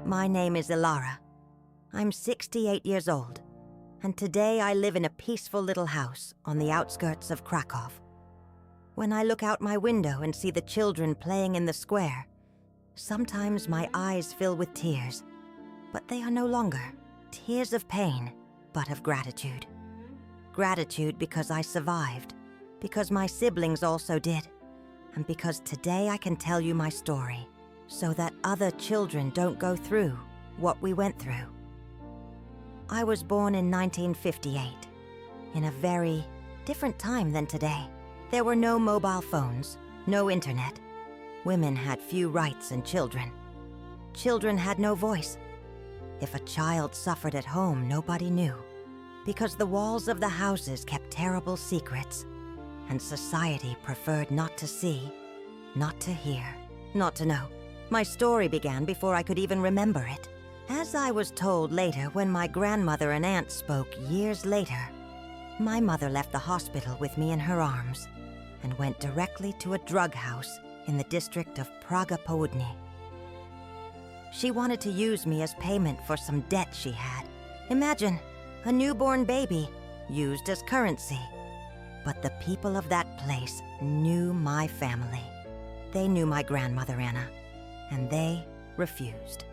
My name is Ilara. I'm 68 years old, and today I live in a peaceful little house on the outskirts of Krakow. When I look out my window and see the children playing in the square, sometimes my eyes fill with tears, but they are no longer tears of pain, but of gratitude. Gratitude because I survived, because my siblings also did, and because today I can tell you my story, so that other children don't go through what we went through. I was born in 1958, in a very different time than today. There were no mobile phones, no internet. Women had few rights and children. Children had no voice. If a child suffered at home, nobody knew, because the walls of the houses kept terrible secrets, and society preferred not to see, not to hear, not to know. My story began before I could even remember it. As I was told later when my grandmother and aunt spoke years later, my mother left the hospital with me in her arms and went directly to a drug house in the district of Praga Południe. She wanted to use me as payment for some debt she had. Imagine, a newborn baby used as currency. But the people of that place knew my family. They knew my grandmother Anna, and they refused.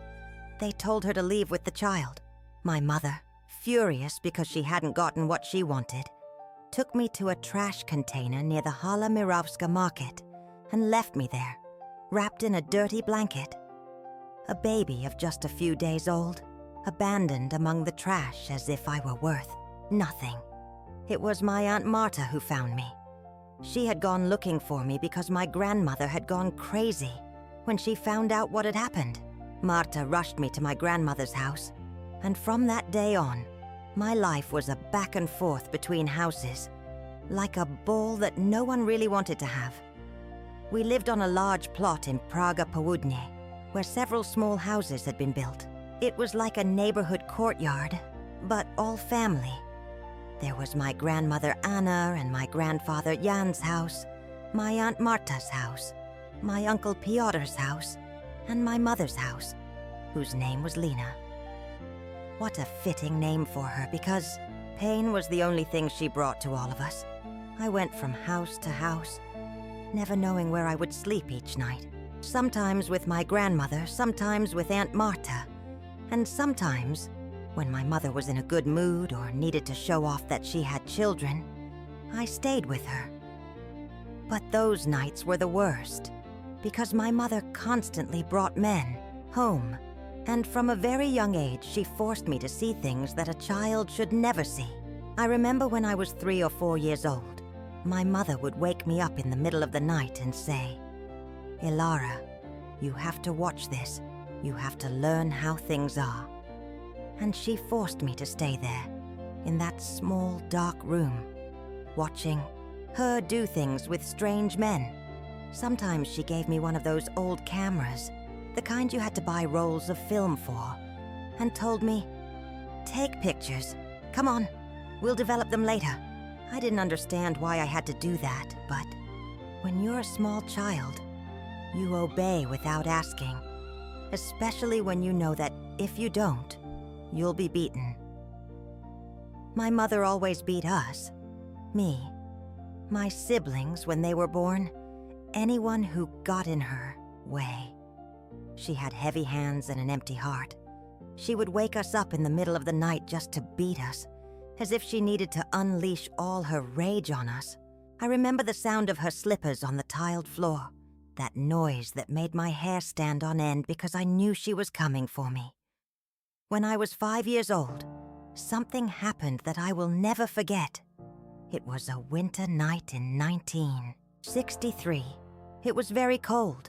They told her to leave with the child. My mother, furious because she hadn't gotten what she wanted, took me to a trash container near the Hala Mirovska market and left me there, wrapped in a dirty blanket. A baby of just a few days old, abandoned among the trash as if I were worth nothing. It was my Aunt Marta who found me. She had gone looking for me because my grandmother had gone crazy when she found out what had happened. Marta rushed me to my grandmother's house, and from that day on, my life was a back and forth between houses, like a ball that no one really wanted to have. We lived on a large plot in Praga Południe, where several small houses had been built. It was like a neighborhood courtyard, but all family. There was my grandmother Anna and my grandfather Jan's house, my Aunt Marta's house, my Uncle Piotr's house, and my mother's house, whose name was Lena. What a fitting name for her, because pain was the only thing she brought to all of us. I went from house to house, never knowing where I would sleep each night. Sometimes with my grandmother, sometimes with Aunt Marta, and sometimes, when my mother was in a good mood or needed to show off that she had children, I stayed with her. But those nights were the worst, because my mother constantly brought men home, and from a very young age she forced me to see things that a child should never see. I remember when I was 3 or 4 years old, my mother would wake me up in the middle of the night and say, "Ilara, you have to watch this. You have to learn how things are." And she forced me to stay there, in that small, dark room, watching her do things with strange men. Sometimes she gave me one of those old cameras, the kind you had to buy rolls of film for, and told me, "Take pictures. Come on, we'll develop them later." I didn't understand why I had to do that, but when you're a small child, you obey without asking, especially when you know that if you don't, you'll be beaten. My mother always beat us, me, my siblings when they were born, anyone who got in her way. She had heavy hands and an empty heart. She would wake us up in the middle of the night just to beat us, as if she needed to unleash all her rage on us. I remember the sound of her slippers on the tiled floor, that noise that made my hair stand on end because I knew she was coming for me. When I was 5 years old, something happened that I will never forget. It was a winter night in 1963. It was very cold,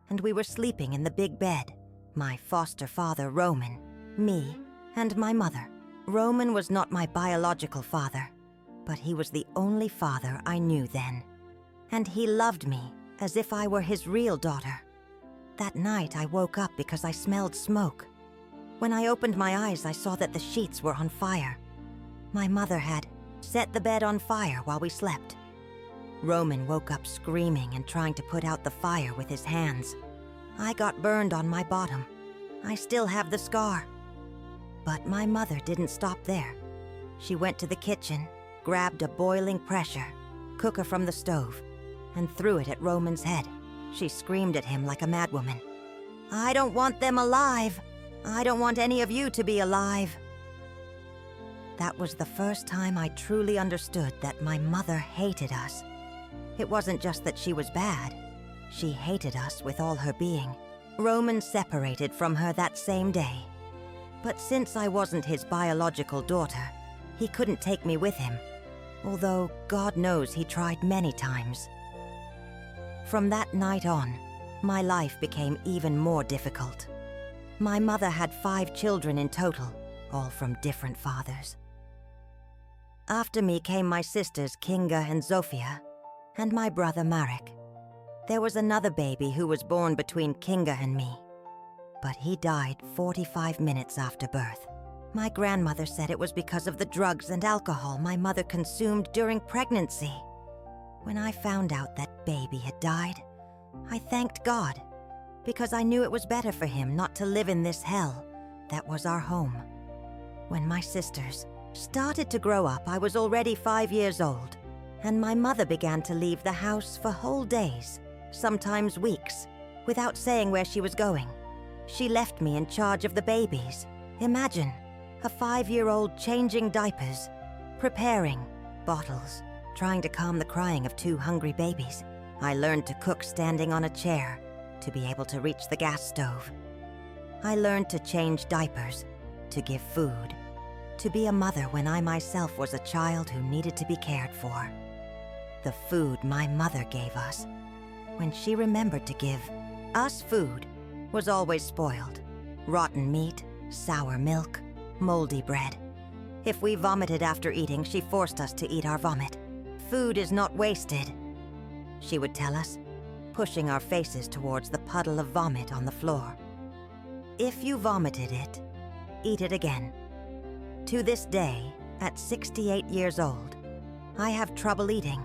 and we were sleeping in the big bed, my foster father, Roman, me, and my mother. Roman was not my biological father, but he was the only father I knew then. And he loved me as if I were his real daughter. That night I woke up because I smelled smoke. When I opened my eyes, I saw that the sheets were on fire. My mother had set the bed on fire while we slept. Roman woke up screaming and trying to put out the fire with his hands. I got burned on my bottom. I still have the scar. But my mother didn't stop there. She went to the kitchen, grabbed a boiling pressure cooker from the stove, and threw it at Roman's head. She screamed at him like a madwoman. "I don't want them alive. I don't want any of you to be alive." That was the first time I truly understood that my mother hated us. It wasn't just that she was bad. She hated us with all her being. Roman separated from her that same day. But since I wasn't his biological daughter, he couldn't take me with him, although God knows he tried many times. From that night on, my life became even more difficult. My mother had 5 children in total, all from different fathers. After me came my sisters Kinga and Zofia, and my brother Marek. There was another baby who was born between Kinga and me, but he died 45 minutes after birth. My grandmother said it was because of the drugs and alcohol my mother consumed during pregnancy. When I found out that baby had died, I thanked God, because I knew it was better for him not to live in this hell that was our home. When my sisters started to grow up, I was already 5 years old, and my mother began to leave the house for whole days, sometimes weeks, without saying where she was going. She left me in charge of the babies. Imagine, a 5-year-old changing diapers, preparing bottles, trying to calm the crying of 2 hungry babies. I learned to cook standing on a chair to be able to reach the gas stove. I learned to change diapers, to give food, to be a mother when I myself was a child who needed to be cared for. The food my mother gave us, when she remembered to give us food, was always spoiled. Rotten meat, sour milk, moldy bread. If we vomited after eating, she forced us to eat our vomit. "Food is not wasted," she would tell us, pushing our faces towards the puddle of vomit on the floor. "If you vomited it, eat it again." To this day, at 68 years old, I have trouble eating.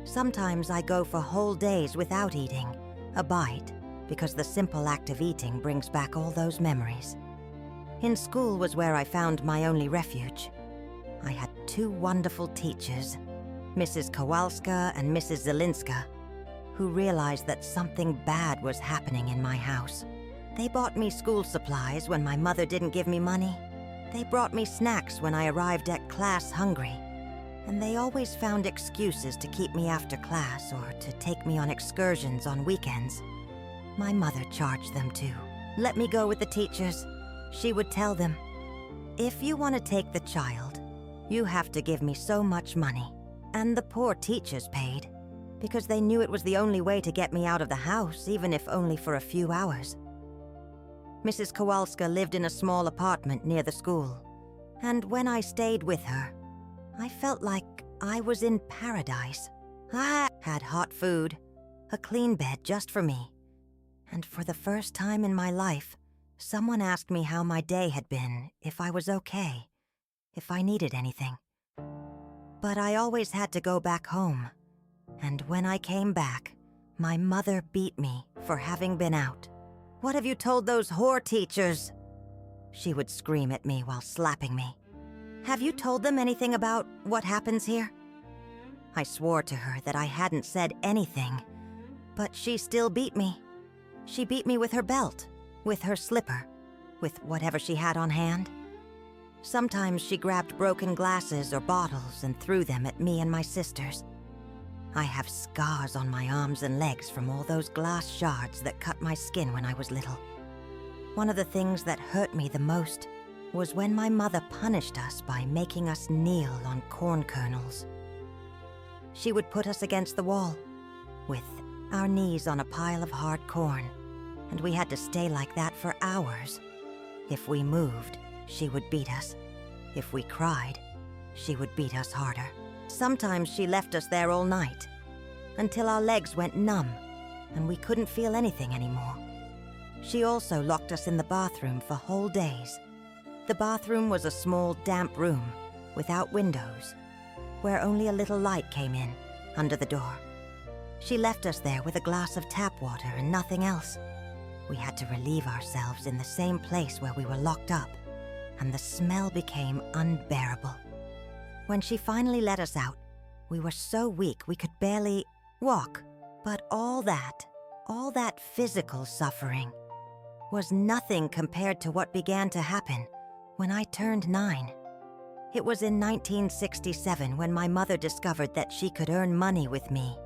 Sometimes I go for whole days without eating a bite, because the simple act of eating brings back all those memories. In school was where I found my only refuge. I had 2 wonderful teachers, Mrs. Kowalska and Mrs. Zelinska, who realized that something bad was happening in my house. They bought me school supplies when my mother didn't give me money. They brought me snacks when I arrived at class hungry. And they always found excuses to keep me after class or to take me on excursions on weekends. My mother charged them too. "Let me go with the teachers," she would tell them. "If you want to take the child, you have to give me so much money." And the poor teachers paid, because they knew it was the only way to get me out of the house, even if only for a few hours. Mrs. Kowalska lived in a small apartment near the school, and when I stayed with her, I felt like I was in paradise. I had hot food, a clean bed just for me, and for the first time in my life, someone asked me how my day had been, if I was okay, if I needed anything. But I always had to go back home, and when I came back, my mother beat me for having been out. "What have you told those whore teachers?" she would scream at me while slapping me. "Have you told them anything about what happens here?" I swore to her that I hadn't said anything, but she still beat me. She beat me with her belt, with her slipper, with whatever she had on hand. Sometimes she grabbed broken glasses or bottles and threw them at me and my sisters. I have scars on my arms and legs from all those glass shards that cut my skin when I was little. One of the things that hurt me the most was when my mother punished us by making us kneel on corn kernels. She would put us against the wall, with our knees on a pile of hard corn, and we had to stay like that for hours. If we moved, she would beat us. If we cried, she would beat us harder. Sometimes she left us there all night, until our legs went numb and we couldn't feel anything anymore. She also locked us in the bathroom for whole days. The bathroom was a small, damp room without windows, where only a little light came in under the door. She left us there with a glass of tap water and nothing else. We had to relieve ourselves in the same place where we were locked up, and the smell became unbearable. When she finally let us out, we were so weak we could barely walk. But all that physical suffering was nothing compared to what began to happen when I turned 9. It was in 1967 when my mother discovered that she could earn money with me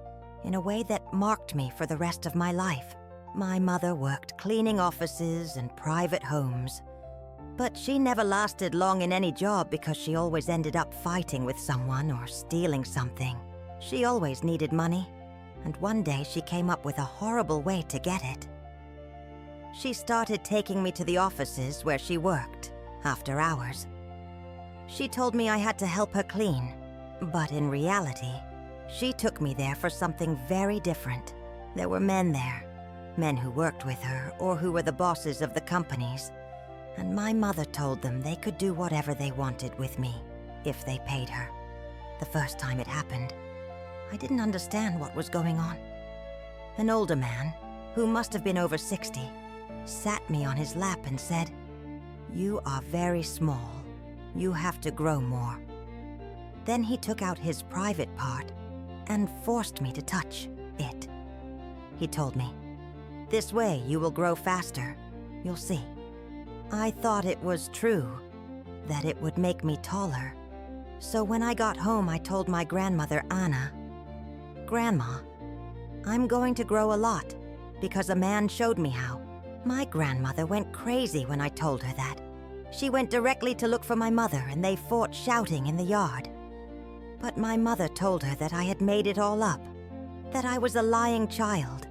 in a way that marked me for the rest of my life. My mother worked cleaning offices and private homes, but she never lasted long in any job because she always ended up fighting with someone or stealing something. She always needed money, and one day she came up with a horrible way to get it. She started taking me to the offices where she worked after hours. She told me I had to help her clean, but in reality, she took me there for something very different. There were men there, men who worked with her or who were the bosses of the companies, and my mother told them they could do whatever they wanted with me if they paid her. The first time it happened, I didn't understand what was going on. An older man, who must have been over 60, sat me on his lap and said, "You are very small. You have to grow more." Then he took out his private part and forced me to touch it. He told me, "This way you will grow faster. You'll see." I thought it was true, that it would make me taller. So when I got home, I told my grandmother, Anna, "Grandma, I'm going to grow a lot because a man showed me how." My grandmother went crazy when I told her that. She went directly to look for my mother and they fought shouting in the yard. But my mother told her that I had made it all up, that I was a lying child,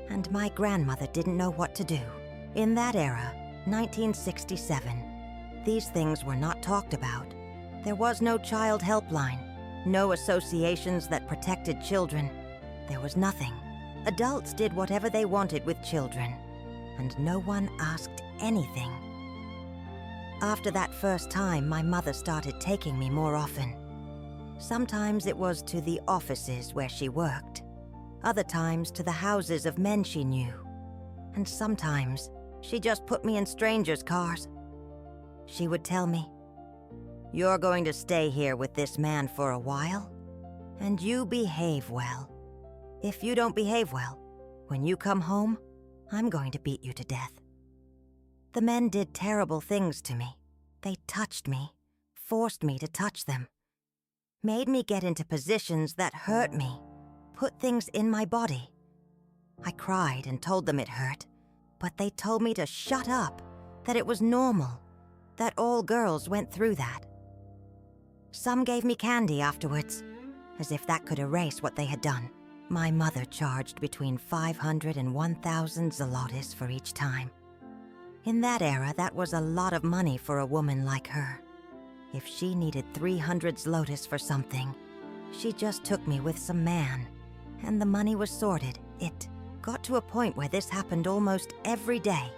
and my grandmother didn't know what to do. In that era, 1967, these things were not talked about. There was no child helpline, no associations that protected children. There was nothing. Adults did whatever they wanted with children, and no one asked anything. After that first time, my mother started taking me more often. Sometimes it was to the offices where she worked, other times to the houses of men she knew, and sometimes she just put me in strangers' cars. She would tell me, "You're going to stay here with this man for a while, and you behave well. If you don't behave well, when you come home, I'm going to beat you to death." The men did terrible things to me. They touched me, forced me to touch them, made me get into positions that hurt me, put things in my body. I cried and told them it hurt, but they told me to shut up, that it was normal, that all girls went through that. Some gave me candy afterwards, as if that could erase what they had done. My mother charged between 500 and 1,000 zlotys for each time. In that era, that was a lot of money for a woman like her. If she needed 300 zlotys for something, she just took me with some man, and the money was sorted. It got to a point where this happened almost every day.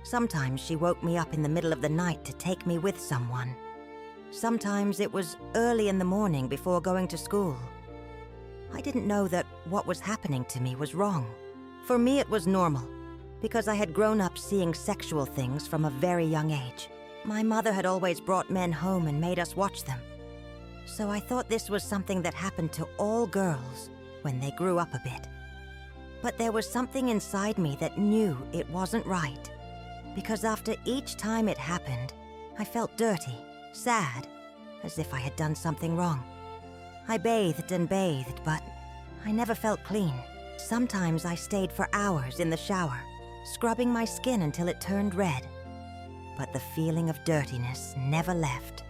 Sometimes she woke me up in the middle of the night to take me with someone. Sometimes it was early in the morning before going to school. I didn't know that what was happening to me was wrong. For me, it was normal, because I had grown up seeing sexual things from a very young age. My mother had always brought men home and made us watch them. So I thought this was something that happened to all girls when they grew up a bit. But there was something inside me that knew it wasn't right, because after each time it happened, I felt dirty, sad, as if I had done something wrong. I bathed and bathed, but I never felt clean. Sometimes I stayed for hours in the shower, scrubbing my skin until it turned red. But the feeling of dirtiness never left.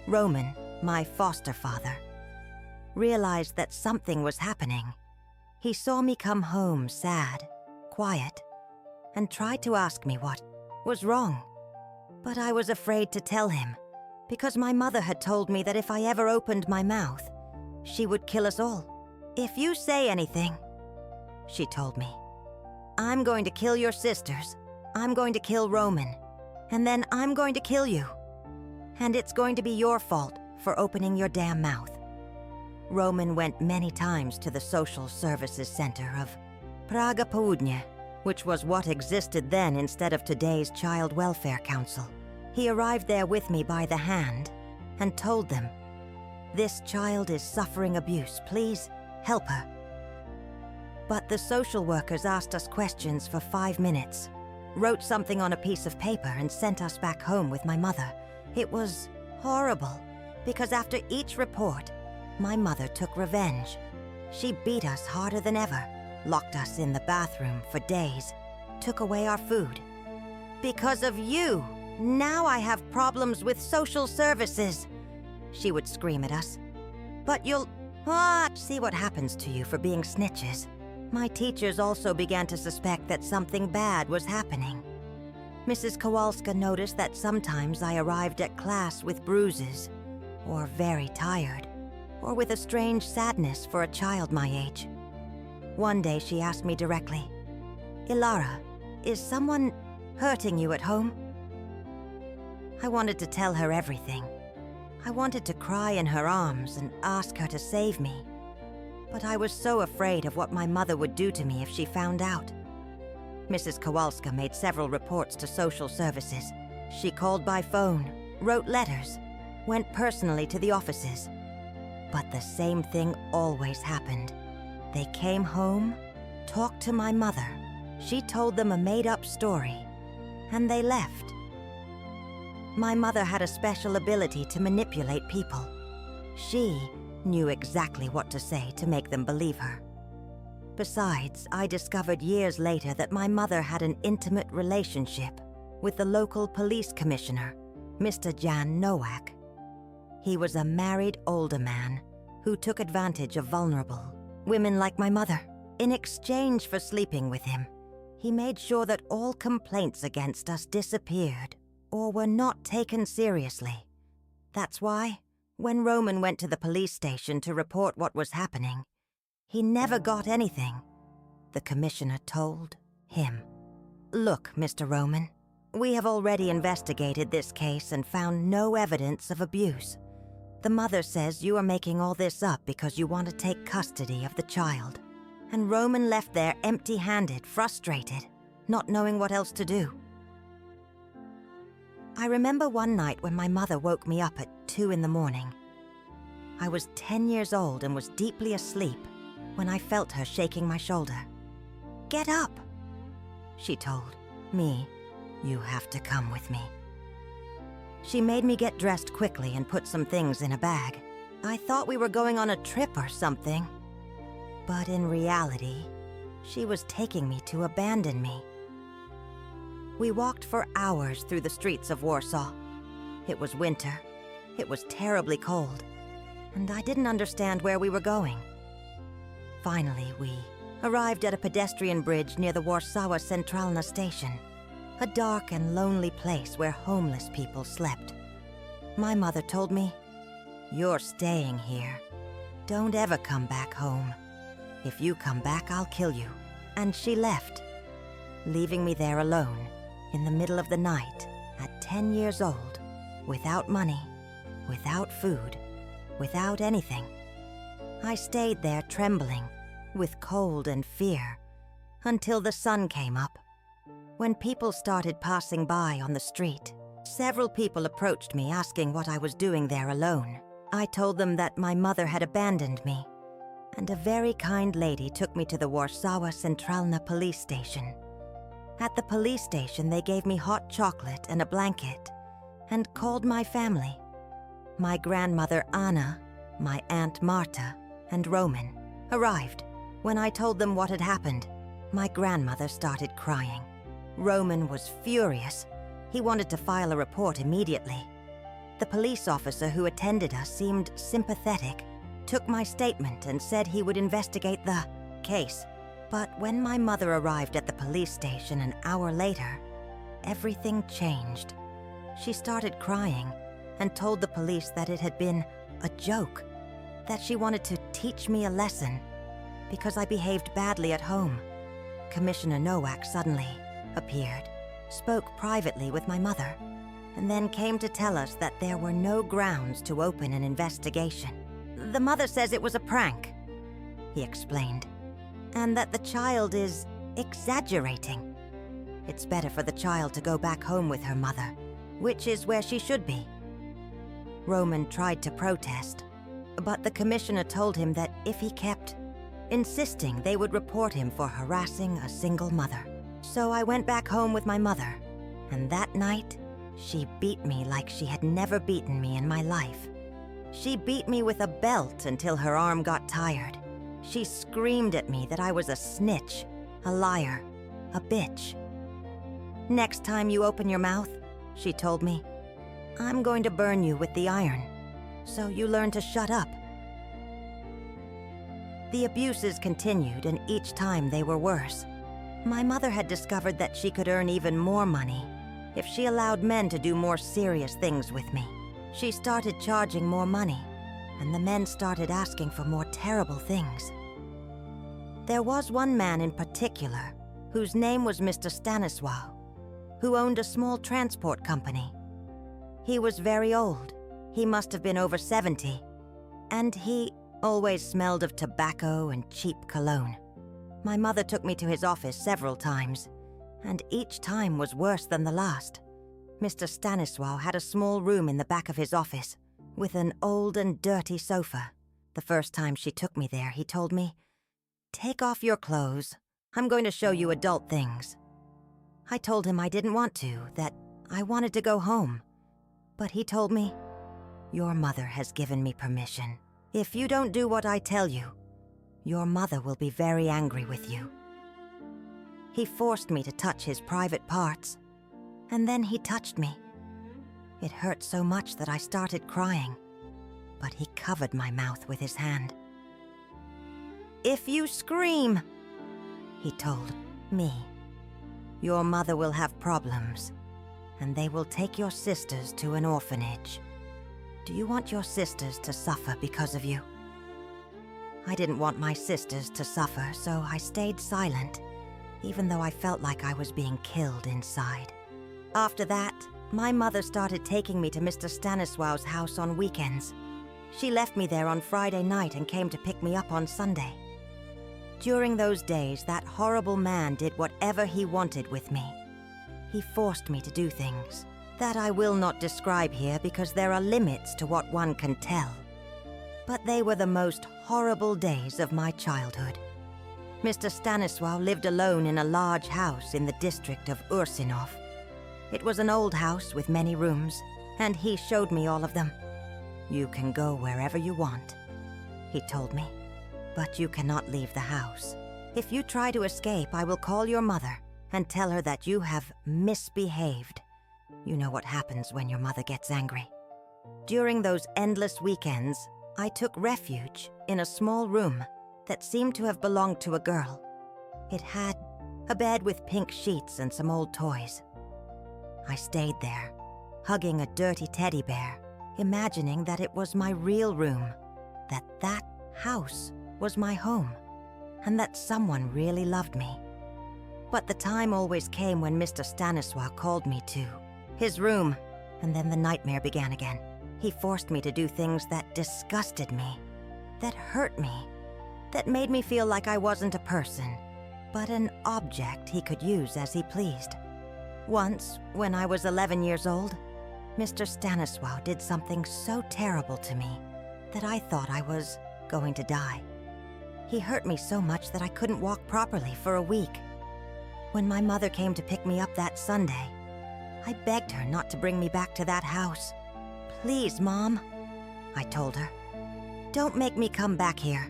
Roman, my foster father, realized that something was happening. He saw me come home sad, quiet, and tried to ask me what was wrong. But I was afraid to tell him, because my mother had told me that if I ever opened my mouth, she would kill us all. "If you say anything," she told me, "I'm going to kill your sisters, I'm going to kill Roman, and then I'm going to kill you. And it's going to be your fault for opening your damn mouth." Roman went many times to the social services center of Praga Południe, which was what existed then instead of today's Child Welfare Council. He arrived there with me by the hand and told them, "This child is suffering abuse. Please help her." But the social workers asked us questions for 5 minutes, wrote something on a piece of paper and sent us back home with my mother. It was horrible, because after each report, my mother took revenge. She beat us harder than ever, locked us in the bathroom for days, took away our food. "Because of you, now I have problems with social services," she would scream at us. "But you'll see what happens to you for being snitches." My teachers also began to suspect that something bad was happening. Mrs. Kowalska noticed that sometimes I arrived at class with bruises, or very tired, or with a strange sadness for a child my age. One day she asked me directly, "Ilara, is someone hurting you at home?" I wanted to tell her everything. I wanted to cry in her arms and ask her to save me. But I was so afraid of what my mother would do to me if she found out. Mrs. Kowalska made several reports to social services. She called by phone, wrote letters, went personally to the offices. But the same thing always happened. They came home, talked to my mother. She told them a made-up story, and they left. My mother had a special ability to manipulate people. She knew exactly what to say to make them believe her. Besides, I discovered years later that my mother had an intimate relationship with the local police commissioner, Mr. Jan Nowak. He was a married older man who took advantage of vulnerable women like my mother. In exchange for sleeping with him, he made sure that all complaints against us disappeared or were not taken seriously. That's why, when Roman went to the police station to report what was happening, he never got anything. The commissioner told him, "Look, Mr. Roman, we have already investigated this case and found no evidence of abuse. The mother says you are making all this up because you want to take custody of the child." And Roman left there empty-handed, frustrated, not knowing what else to do. I remember one night when my mother woke me up at 2 a.m. I was 10 years old and was deeply asleep when I felt her shaking my shoulder. "Get up," she told me. "You have to come with me." She made me get dressed quickly and put some things in a bag. I thought we were going on a trip or something. But in reality, she was taking me to abandon me. We walked for hours through the streets of Warsaw. It was winter. It was terribly cold. And I didn't understand where we were going. Finally, we arrived at a pedestrian bridge near the Warsaw Centralna station, a dark and lonely place where homeless people slept. My mother told me, "You're staying here. Don't ever come back home. If you come back, I'll kill you." And she left, leaving me there alone in the middle of the night at 10 years old, without money, without food, without anything. I stayed there trembling, with cold and fear, until the sun came up. When people started passing by on the street, several people approached me asking what I was doing there alone. I told them that my mother had abandoned me, and a very kind lady took me to the Warsaw Centralna police station. At the police station, they gave me hot chocolate and a blanket, and called my family. My grandmother Anna, my Aunt Marta, and Roman arrived. When I told them what had happened, my grandmother started crying. Roman was furious. He wanted to file a report immediately. The police officer who attended us seemed sympathetic, took my statement and said he would investigate the case. But when my mother arrived at the police station an hour later, everything changed. She started crying and told the police that it had been a joke, that she wanted to teach me a lesson because I behaved badly at home. Commissioner Nowak suddenly appeared, spoke privately with my mother, and then came to tell us that there were no grounds to open an investigation. "The mother says it was a prank," he explained, "and that the child is exaggerating. It's better for the child to go back home with her mother, which is where she should be. Roman tried to protest, but the commissioner told him that if he kept insisting, they would report him for harassing a single mother. So I went back home with my mother, and that night, she beat me like she had never beaten me in my life. She beat me with a belt until her arm got tired. She screamed at me that I was a snitch, a liar, a bitch. "Next time you open your mouth," she told me, "I'm going to burn you with the iron, so you learn to shut up." The abuses continued, and each time they were worse. My mother had discovered that she could earn even more money if she allowed men to do more serious things with me. She started charging more money, and the men started asking for more terrible things. There was one man in particular, whose name was Mr. Stanislaw, who owned a small transport company. He was very old. He must have been over 70, and he always smelled of tobacco and cheap cologne. My mother took me to his office several times, and each time was worse than the last. Mr. Stanislaw had a small room in the back of his office, with an old and dirty sofa. The first time she took me there, he told me, "Take off your clothes. I'm going to show you adult things." I told him I didn't want to, that I wanted to go home. But he told me, "Your mother has given me permission. If you don't do what I tell you, your mother will be very angry with you." He forced me to touch his private parts, and then he touched me. It hurt so much that I started crying, but he covered my mouth with his hand. "If you scream," he told me, "your mother will have problems, and they will take your sisters to an orphanage. Do you want your sisters to suffer because of you?" I didn't want my sisters to suffer, so I stayed silent, even though I felt like I was being killed inside. After that, my mother started taking me to Mr. Stanislaw's house on weekends. She left me there on Friday night and came to pick me up on Sunday. During those days, that horrible man did whatever he wanted with me. He forced me to do things that I will not describe here because there are limits to what one can tell. But they were the most horrible days of my childhood. Mr. Stanislaw lived alone in a large house in the district of Ursinov. It was an old house with many rooms, and he showed me all of them. "You can go wherever you want," he told me, "but you cannot leave the house. If you try to escape, I will call your mother and tell her that you have misbehaved. You know what happens when your mother gets angry." During those endless weekends, I took refuge in a small room that seemed to have belonged to a girl. It had a bed with pink sheets and some old toys. I stayed there, hugging a dirty teddy bear, imagining that it was my real room, that house was my home, and that someone really loved me. But the time always came when Mr. Stanislaw called me to his room, and then the nightmare began again. He forced me to do things that disgusted me, that hurt me, that made me feel like I wasn't a person, but an object he could use as he pleased. Once, when I was 11 years old, Mr. Stanislaw did something so terrible to me that I thought I was going to die. He hurt me so much that I couldn't walk properly for a week. When my mother came to pick me up that Sunday, I begged her not to bring me back to that house. "Please, Mom," I told her. "Don't make me come back here.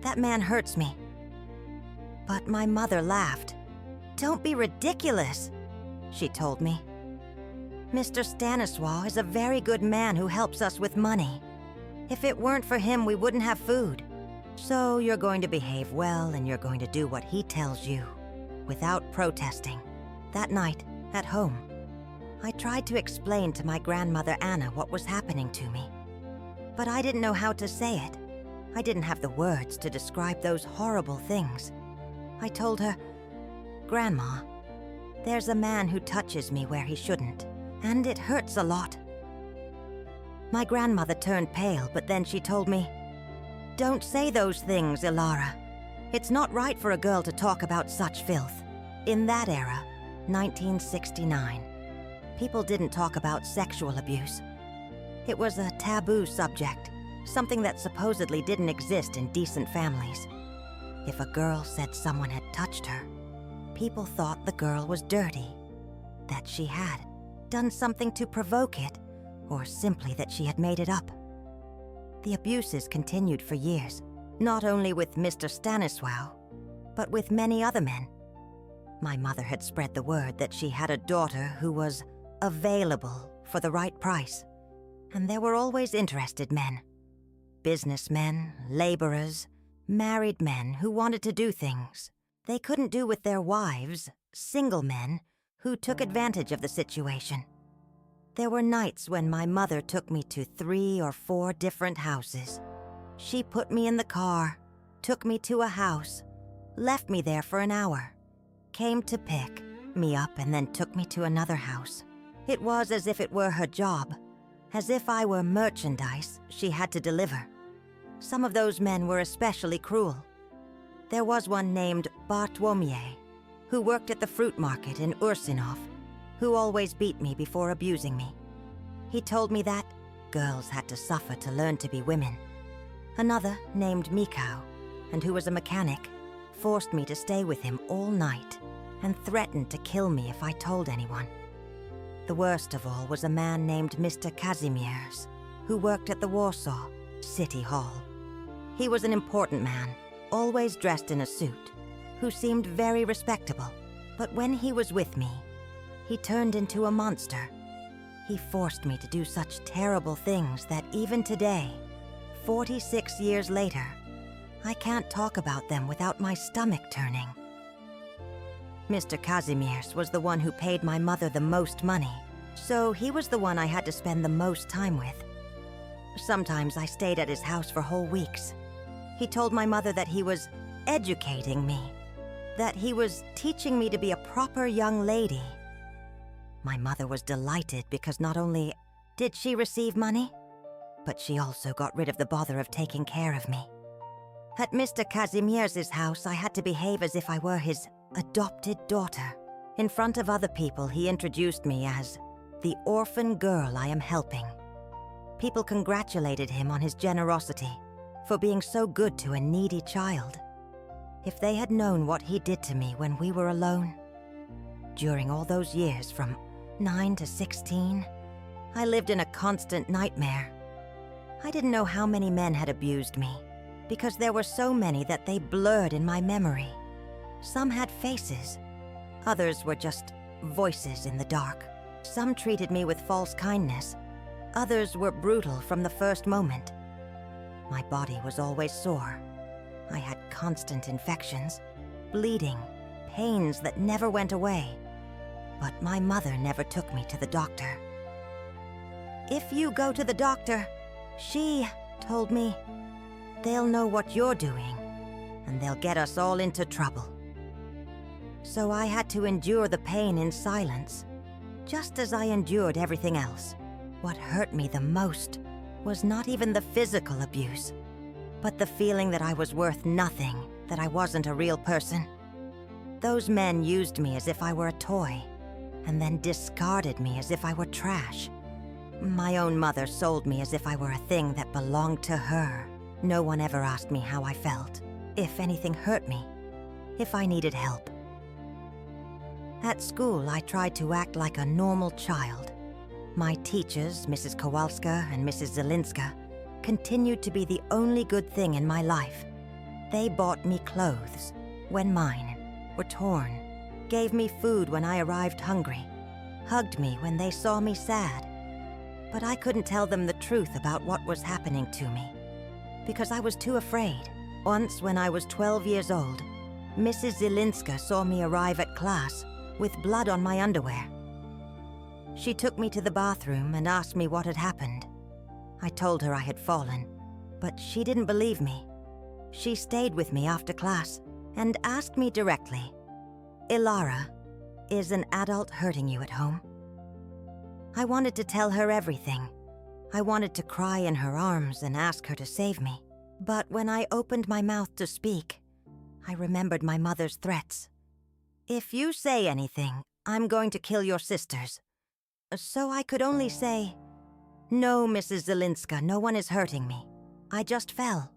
That man hurts me." But my mother laughed. "Don't be ridiculous," she told me. "Mr. Stanislaw is a very good man who helps us with money. If it weren't for him, we wouldn't have food. So you're going to behave well and you're going to do what he tells you, without protesting." That night, at home, I tried to explain to my grandmother Anna what was happening to me. But I didn't know how to say it. I didn't have the words to describe those horrible things. I told her, "Grandma, there's a man who touches me where he shouldn't, and it hurts a lot." My grandmother turned pale, but then she told me, "Don't say those things, Ilara. It's not right for a girl to talk about such filth. In that era, 1969, people didn't talk about sexual abuse. It was a taboo subject, something that supposedly didn't exist in decent families. If a girl said someone had touched her, people thought the girl was dirty, that she had done something to provoke it, or simply that she had made it up. The abuses continued for years, not only with Mr. Stanisław, but with many other men. My mother had spread the word that she had a daughter who was available for the right price, and there were always interested men. Businessmen, laborers, married men who wanted to do things they couldn't do with their wives, single men who took advantage of the situation. There were nights when my mother took me to 3 or 4 different houses. She put me in the car, took me to a house, left me there for an hour, came to pick me up and then took me to another house. It was as if it were her job, as if I were merchandise she had to deliver. Some of those men were especially cruel. There was one named Bartłomiej, who worked at the fruit market in Ursinov, who always beat me before abusing me. He told me that girls had to suffer to learn to be women. Another, named Mikał, and who was a mechanic, forced me to stay with him all night and threatened to kill me if I told anyone. The worst of all was a man named Mr. Kazimierz, who worked at the Warsaw City Hall. He was an important man, always dressed in a suit, who seemed very respectable. But when he was with me, he turned into a monster. He forced me to do such terrible things that even today, 46 years later, I can't talk about them without my stomach turning. Mr. Kazimierz was the one who paid my mother the most money, so he was the one I had to spend the most time with. Sometimes I stayed at his house for whole weeks. He told my mother that he was educating me, that he was teaching me to be a proper young lady. My mother was delighted because not only did she receive money, but she also got rid of the bother of taking care of me. At Mr. Kazimierz's house, I had to behave as if I were his adopted daughter. In front of other people, he introduced me as the orphan girl I am helping. People congratulated him on his generosity for being so good to a needy child. If they had known what he did to me when we were alone. During all those years, from 9 to 16, I lived in a constant nightmare. I didn't know how many men had abused me, because there were so many that they blurred in my memory. Some had faces, others were just voices in the dark. Some treated me with false kindness, others were brutal from the first moment. My body was always sore. I had constant infections, bleeding, pains that never went away. But my mother never took me to the doctor. "If you go to the doctor," she told me, "they'll know what you're doing, and they'll get us all into trouble." So I had to endure the pain in silence, just as I endured everything else. What hurt me the most was not even the physical abuse, but the feeling that I was worth nothing, that I wasn't a real person. Those men used me as if I were a toy, and then discarded me as if I were trash. My own mother sold me as if I were a thing that belonged to her. No one ever asked me how I felt, if anything hurt me, if I needed help. At school, I tried to act like a normal child. My teachers, Mrs. Kowalska and Mrs. Zelinska, continued to be the only good thing in my life. They bought me clothes when mine were torn, gave me food when I arrived hungry, hugged me when they saw me sad. But I couldn't tell them the truth about what was happening to me, because I was too afraid. Once, when I was 12 years old, Mrs. Zelinska saw me arrive at class with blood on my underwear. She took me to the bathroom and asked me what had happened. I told her I had fallen, but she didn't believe me. She stayed with me after class and asked me directly, "Ilara, is an adult hurting you at home?" I wanted to tell her everything. I wanted to cry in her arms and ask her to save me. But when I opened my mouth to speak, I remembered my mother's threats. "If you say anything, I'm going to kill your sisters." So I could only say, "No, Mrs. Zelinska, no one is hurting me. I just fell."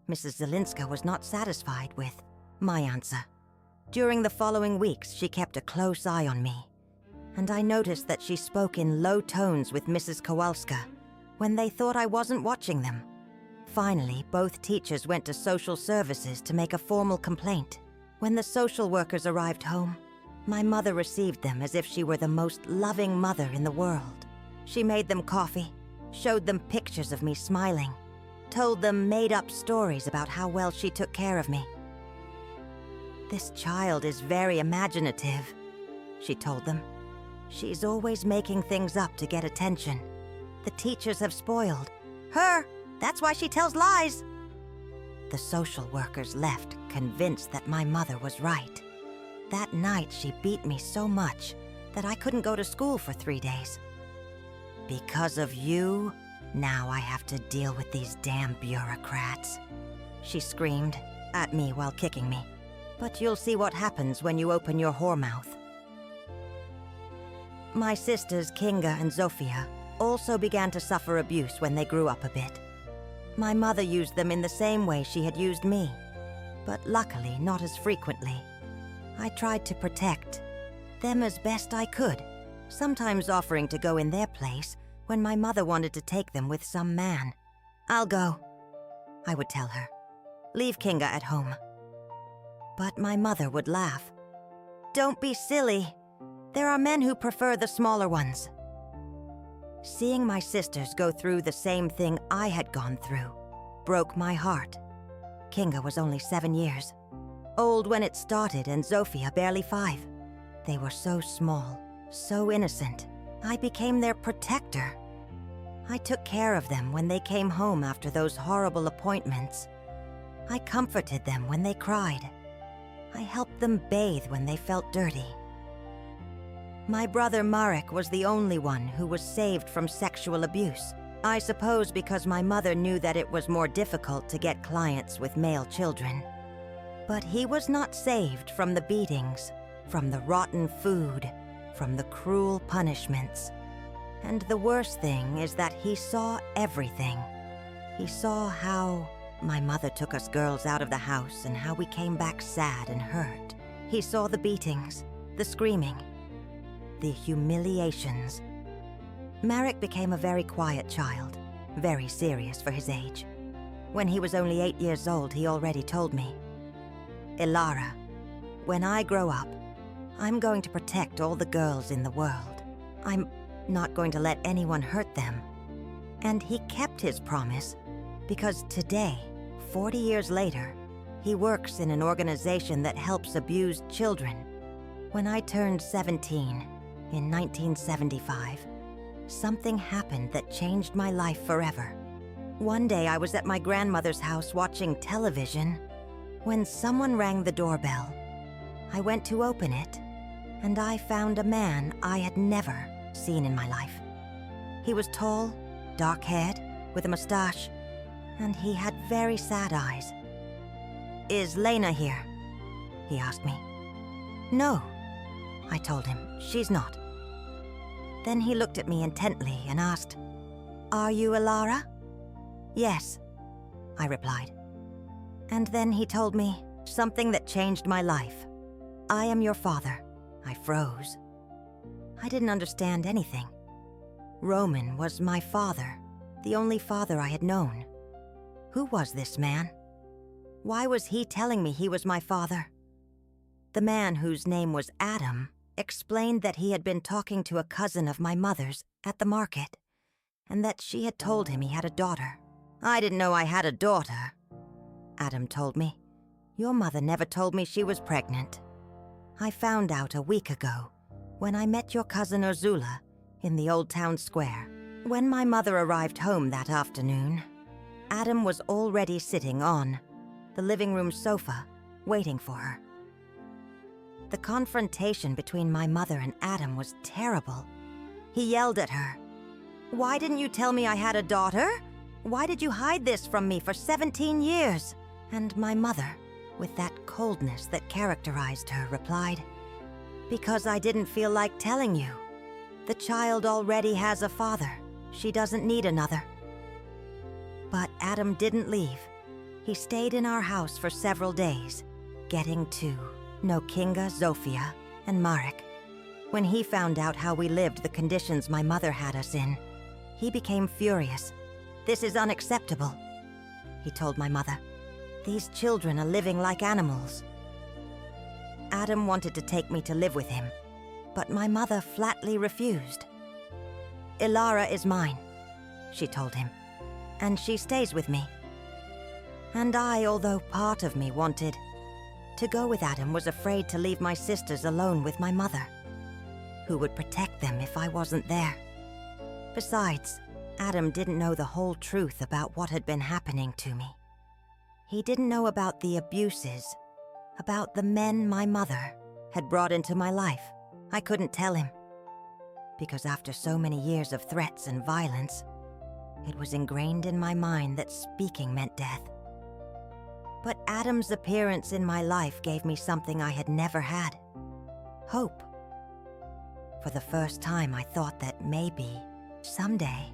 Mrs. Zelinska was not satisfied with my answer. During the following weeks, she kept a close eye on me, and I noticed that she spoke in low tones with Mrs. Kowalska when they thought I wasn't watching them. Finally, both teachers went to social services to make a formal complaint. When the social workers arrived home, my mother received them as if she were the most loving mother in the world. She made them coffee, showed them pictures of me smiling, told them made-up stories about how well she took care of me. "This child is very imaginative," she told them. "She's always making things up to get attention. The teachers have spoiled her. That's why she tells lies." The social workers left, convinced that my mother was right. That night, she beat me so much that I couldn't go to school for 3 days. "Because of you, now I have to deal with these damn bureaucrats," she screamed at me while kicking me. "But you'll see what happens when you open your whore mouth." My sisters, Kinga and Zofia, also began to suffer abuse when they grew up a bit. My mother used them in the same way she had used me, but luckily not as frequently. I tried to protect them as best I could, sometimes offering to go in their place when my mother wanted to take them with some man. "I'll go," I would tell her. "Leave Kinga at home." But my mother would laugh. "Don't be silly. There are men who prefer the smaller ones." Seeing my sisters go through the same thing I had gone through broke my heart. Kinga was only 7 years old when it started, and Zofia barely 5. They were so small, so innocent. I became their protector. I took care of them when they came home after those horrible appointments. I comforted them when they cried. I helped them bathe when they felt dirty. My brother Marek was the only one who was saved from sexual abuse. I suppose because my mother knew that it was more difficult to get clients with male children. But he was not saved from the beatings, from the rotten food, from the cruel punishments. And the worst thing is that he saw everything. He saw how my mother took us girls out of the house and how we came back sad and hurt. He saw the beatings, the screaming, the humiliations. Marek became a very quiet child, very serious for his age. When he was only 8 years old, he already told me, "Ilara, when I grow up, I'm going to protect all the girls in the world. I'm not going to let anyone hurt them." And he kept his promise, because today, 40 years later, he works in an organization that helps abused children. When I turned 17 in 1975, something happened that changed my life forever. One day I was at my grandmother's house watching television when someone rang the doorbell. I went to open it, and I found a man I had never seen in my life. He was tall, dark-haired, with a mustache, and he had very sad eyes. "Is Lena here?" he asked me. "No," I told him. "She's not." Then he looked at me intently and asked, "Are you Ilara?" "Yes," I replied. And then he told me something that changed my life. "I am your father." I froze. I didn't understand anything. Roman was my father, the only father I had known. Who was this man? Why was he telling me he was my father? The man, whose name was Adam, explained that he had been talking to a cousin of my mother's at the market, and that she had told him he had a daughter. "I didn't know I had a daughter," Adam told me. "Your mother never told me she was pregnant. I found out a week ago when I met your cousin Ursula in the old town square." When my mother arrived home that afternoon, Adam was already sitting on the living room sofa, waiting for her. The confrontation between my mother and Adam was terrible. He yelled at her, "Why didn't you tell me I had a daughter? Why did you hide this from me for 17 years? And my mother, with that coldness that characterized her, replied, "Because I didn't feel like telling you. The child already has a father. She doesn't need another." But Adam didn't leave. He stayed in our house for several days, getting to know Kinga, Zofia, and Marek. When he found out how we lived the conditions my mother had us in, he became furious. "This is unacceptable," he told my mother. "These children are living like animals." Adam wanted to take me to live with him, but my mother flatly refused. "Ilara is mine," she told him, "and she stays with me." And I, although part of me wanted to go with Adam, was afraid to leave my sisters alone with my mother, who would protect them if I wasn't there. Besides, Adam didn't know the whole truth about what had been happening to me. He didn't know about the abuses, about the men my mother had brought into my life. I couldn't tell him, because after so many years of threats and violence, it was ingrained in my mind that speaking meant death. But Adam's appearance in my life gave me something I had never had: hope. For the first time, I thought that maybe, someday,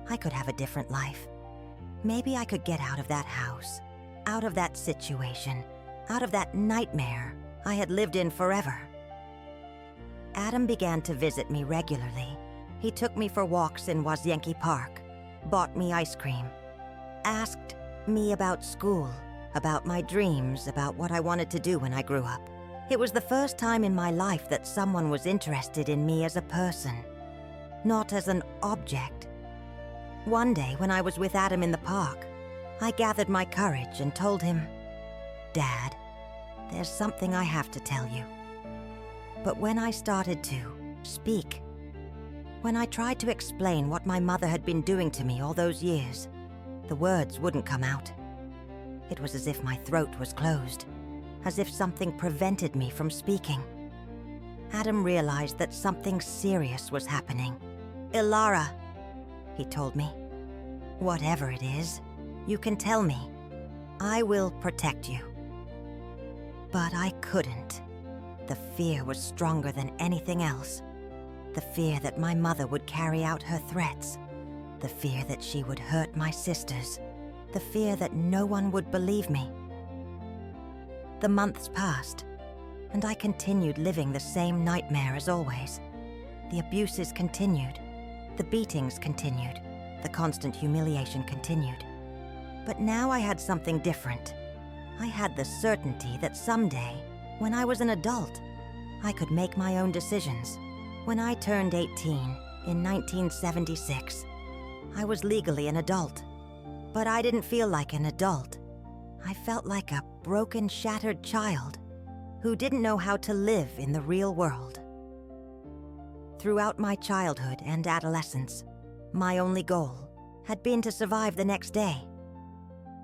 I could have a different life. Maybe I could get out of that house, out of that situation, out of that nightmare I had lived in forever. Adam began to visit me regularly. He took me for walks in Wazienki Park, bought me ice cream, asked me about school, about my dreams, about what I wanted to do when I grew up. It was the first time in my life that someone was interested in me as a person, not as an object. One day, when I was with Adam in the park, I gathered my courage and told him, "Dad, there's something I have to tell you." But when I started to speak, when I tried to explain what my mother had been doing to me all those years, the words wouldn't come out. It was as if my throat was closed, as if something prevented me from speaking. Adam realized that something serious was happening. "Ilara," he told me, "whatever it is, you can tell me. I will protect you." But I couldn't. The fear was stronger than anything else. The fear that my mother would carry out her threats. The fear that she would hurt my sisters. The fear that no one would believe me. The months passed, and I continued living the same nightmare as always. The abuses continued. The beatings continued. The constant humiliation continued. But now I had something different. I had the certainty that someday, when I was an adult, I could make my own decisions. When I turned 18 in 1976, I was legally an adult. But I didn't feel like an adult. I felt like a broken, shattered child who didn't know how to live in the real world. Throughout my childhood and adolescence, my only goal had been to survive the next day.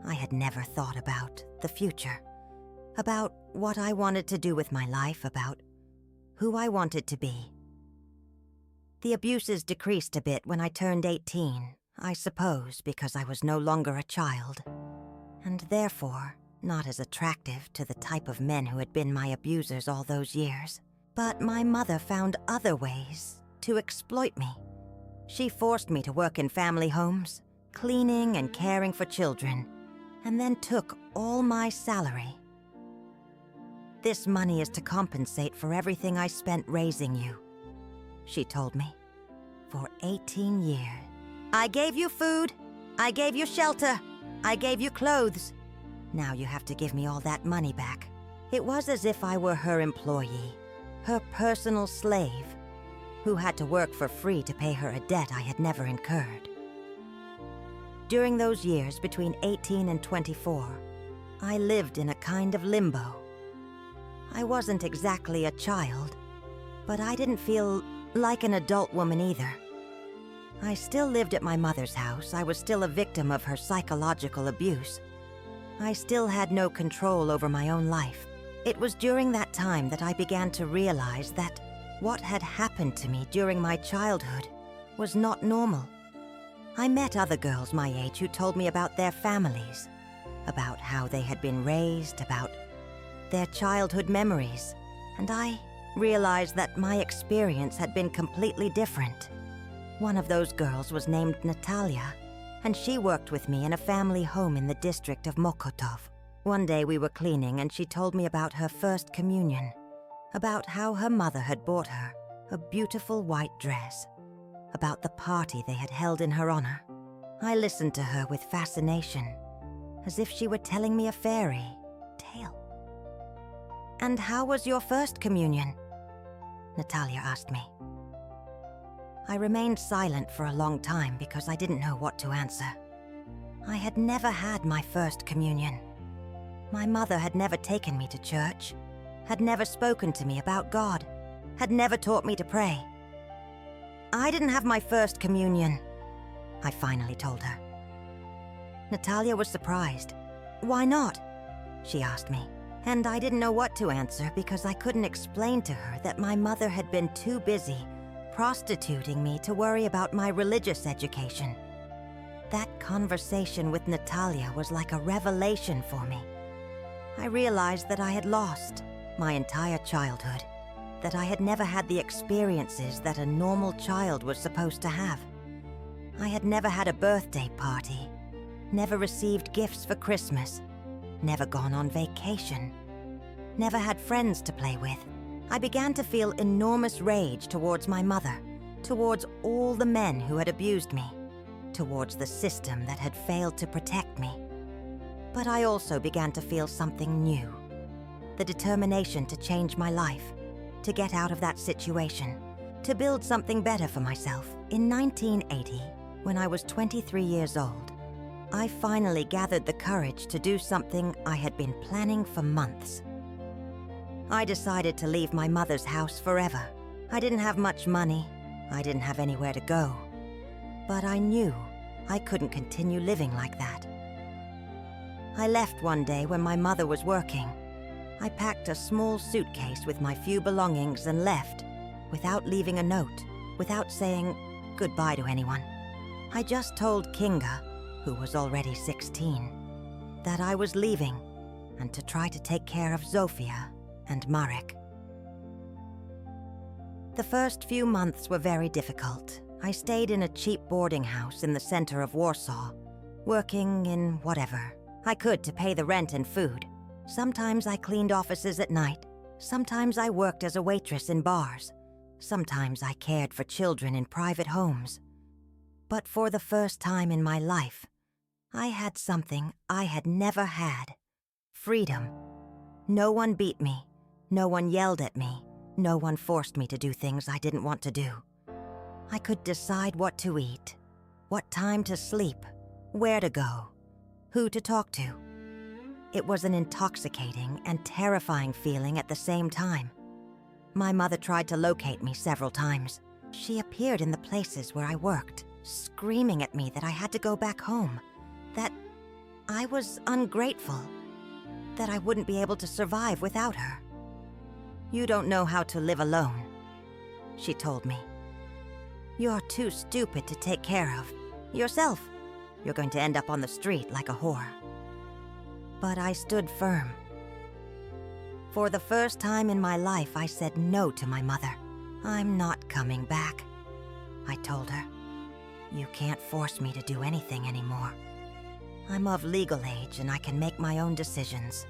I had never thought about the future, about what I wanted to do with my life, about who I wanted to be. The abuses decreased a bit when I turned 18, I suppose because I was no longer a child, and therefore not as attractive to the type of men who had been my abusers all those years. But my mother found other ways to exploit me. She forced me to work in family homes, cleaning and caring for children, and then took all my salary. "This money is to compensate for everything I spent raising you," she told me. "For 18 years. I gave you food, I gave you shelter, I gave you clothes. Now you have to give me all that money back." It was as if I were her employee, her personal slave, who had to work for free to pay her a debt I had never incurred. During those years between 18 and 24, I lived in a kind of limbo. I wasn't exactly a child, but I didn't feel like an adult woman either. I still lived at my mother's house. I was still a victim of her psychological abuse. I still had no control over my own life. It was during that time that I began to realize that what had happened to me during my childhood was not normal. I met other girls my age who told me about their families, about how they had been raised, about their childhood memories, and I realized that my experience had been completely different. One of those girls was named Natalia, and she worked with me in a family home in the district of Mokotov. One day we were cleaning and she told me about her first communion, about how her mother had bought her a beautiful white dress, about the party they had held in her honor. I listened to her with fascination, as if she were telling me a fairy tale. "And how was your first communion?" Natalia asked me. I remained silent for a long time because I didn't know what to answer. I had never had my first communion. My mother had never taken me to church, had never spoken to me about God, had never taught me to pray. "I didn't have my first communion," I finally told her. Natalia was surprised. "Why not?" she asked me, and I didn't know what to answer because I couldn't explain to her that my mother had been too busy prostituting me to worry about my religious education. That conversation with Natalia was like a revelation for me. I realized that I had lost my entire childhood, that I had never had the experiences that a normal child was supposed to have. I had never had a birthday party, never received gifts for Christmas, never gone on vacation, never had friends to play with. I began to feel enormous rage towards my mother, towards all the men who had abused me, towards the system that had failed to protect me. But I also began to feel something new, the determination to change my life, to get out of that situation, to build something better for myself. In 1980, when I was 23 years old, I finally gathered the courage to do something I had been planning for months. I decided to leave my mother's house forever. I didn't have much money. I didn't have anywhere to go. But I knew I couldn't continue living like that. I left one day when my mother was working. I packed a small suitcase with my few belongings and left, without leaving a note, without saying goodbye to anyone. I just told Kinga, who was already 16, that I was leaving and to try to take care of Zofia and Marek. The first few months were very difficult. I stayed in a cheap boarding house in the center of Warsaw, working in whatever I could to pay the rent and food. Sometimes I cleaned offices at night. Sometimes I worked as a waitress in bars. Sometimes I cared for children in private homes. But for the first time in my life, I had something I had never had: freedom. No one beat me. No one yelled at me. No one forced me to do things I didn't want to do. I could decide what to eat, what time to sleep, where to go, who to talk to. It was an intoxicating and terrifying feeling at the same time. My mother tried to locate me several times. She appeared in the places where I worked, screaming at me that I had to go back home, that I was ungrateful, that I wouldn't be able to survive without her. "You don't know how to live alone," she told me. "You're too stupid to take care of yourself. You're going to end up on the street like a whore." But I stood firm. For the first time in my life, I said no to my mother. "I'm not coming back," I told her. "You can't force me to do anything anymore. I'm of legal age and I can make my own decisions."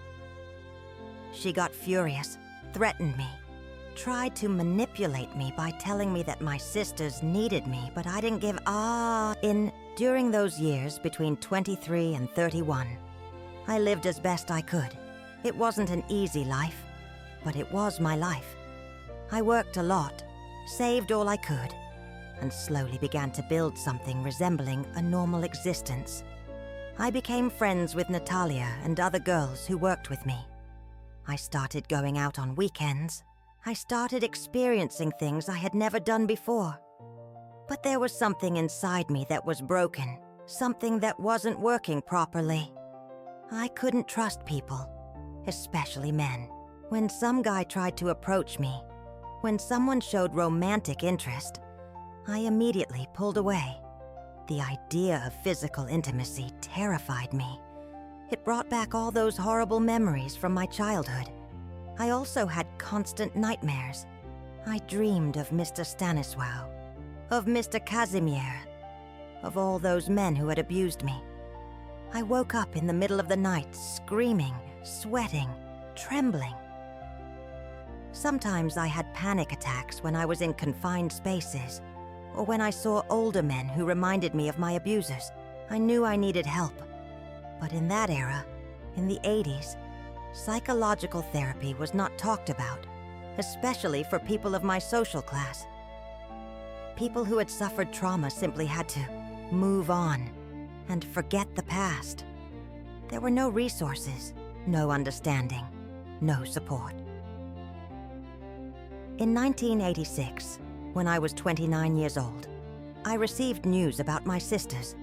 She got furious, threatened me, tried to manipulate me by telling me that my sisters needed me, but I didn't give During those years between 23 and 31, I lived as best I could. It wasn't an easy life, but it was my life. I worked a lot, saved all I could, and slowly began to build something resembling a normal existence. I became friends with Natalia and other girls who worked with me. I started going out on weekends. I started experiencing things I had never done before. But there was something inside me that was broken, something that wasn't working properly. I couldn't trust people, especially men. When some guy tried to approach me, when someone showed romantic interest, I immediately pulled away. The idea of physical intimacy terrified me. It brought back all those horrible memories from my childhood. I also had constant nightmares. I dreamed of Mr. Stanisław, of Mr. Kazimierz, of all those men who had abused me. I woke up in the middle of the night, screaming, sweating, trembling. Sometimes I had panic attacks when I was in confined spaces, or when I saw older men who reminded me of my abusers. I knew I needed help. But in that era, in the 80s, psychological therapy was not talked about, especially for people of my social class. People who had suffered trauma simply had to move on and forget the past. There were no resources, no understanding, no support. In 1986, when I was 29 years old, I received news about my sisters.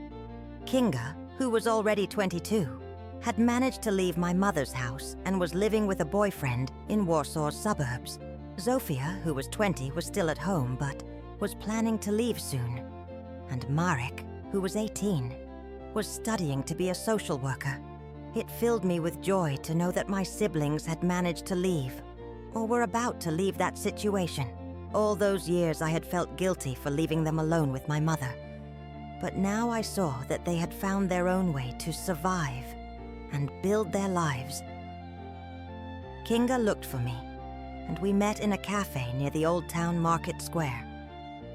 Kinga, who was already 22, had managed to leave my mother's house and was living with a boyfriend in Warsaw's suburbs. Zofia, who was 20, was still at home but was planning to leave soon. And Marek, who was 18, was studying to be a social worker. It filled me with joy to know that my siblings had managed to leave, or were about to leave that situation. All those years I had felt guilty for leaving them alone with my mother. But now I saw that they had found their own way to survive and build their lives. Kinga looked for me, and we met in a cafe near the Old Town Market Square.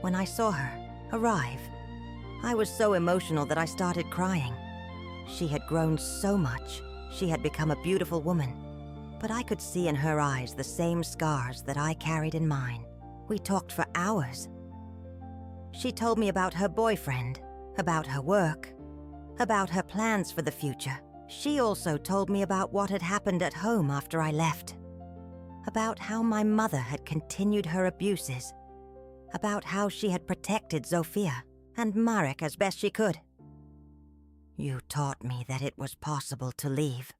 When I saw her arrive, I was so emotional that I started crying. She had grown so much. She had become a beautiful woman. But I could see in her eyes the same scars that I carried in mine. We talked for hours. She told me about her boyfriend, about her work, about her plans for the future. She also told me about what had happened at home after I left, about how my mother had continued her abuses, about how she had protected Zofia and Marek as best she could. "You taught me that it was possible to leave,"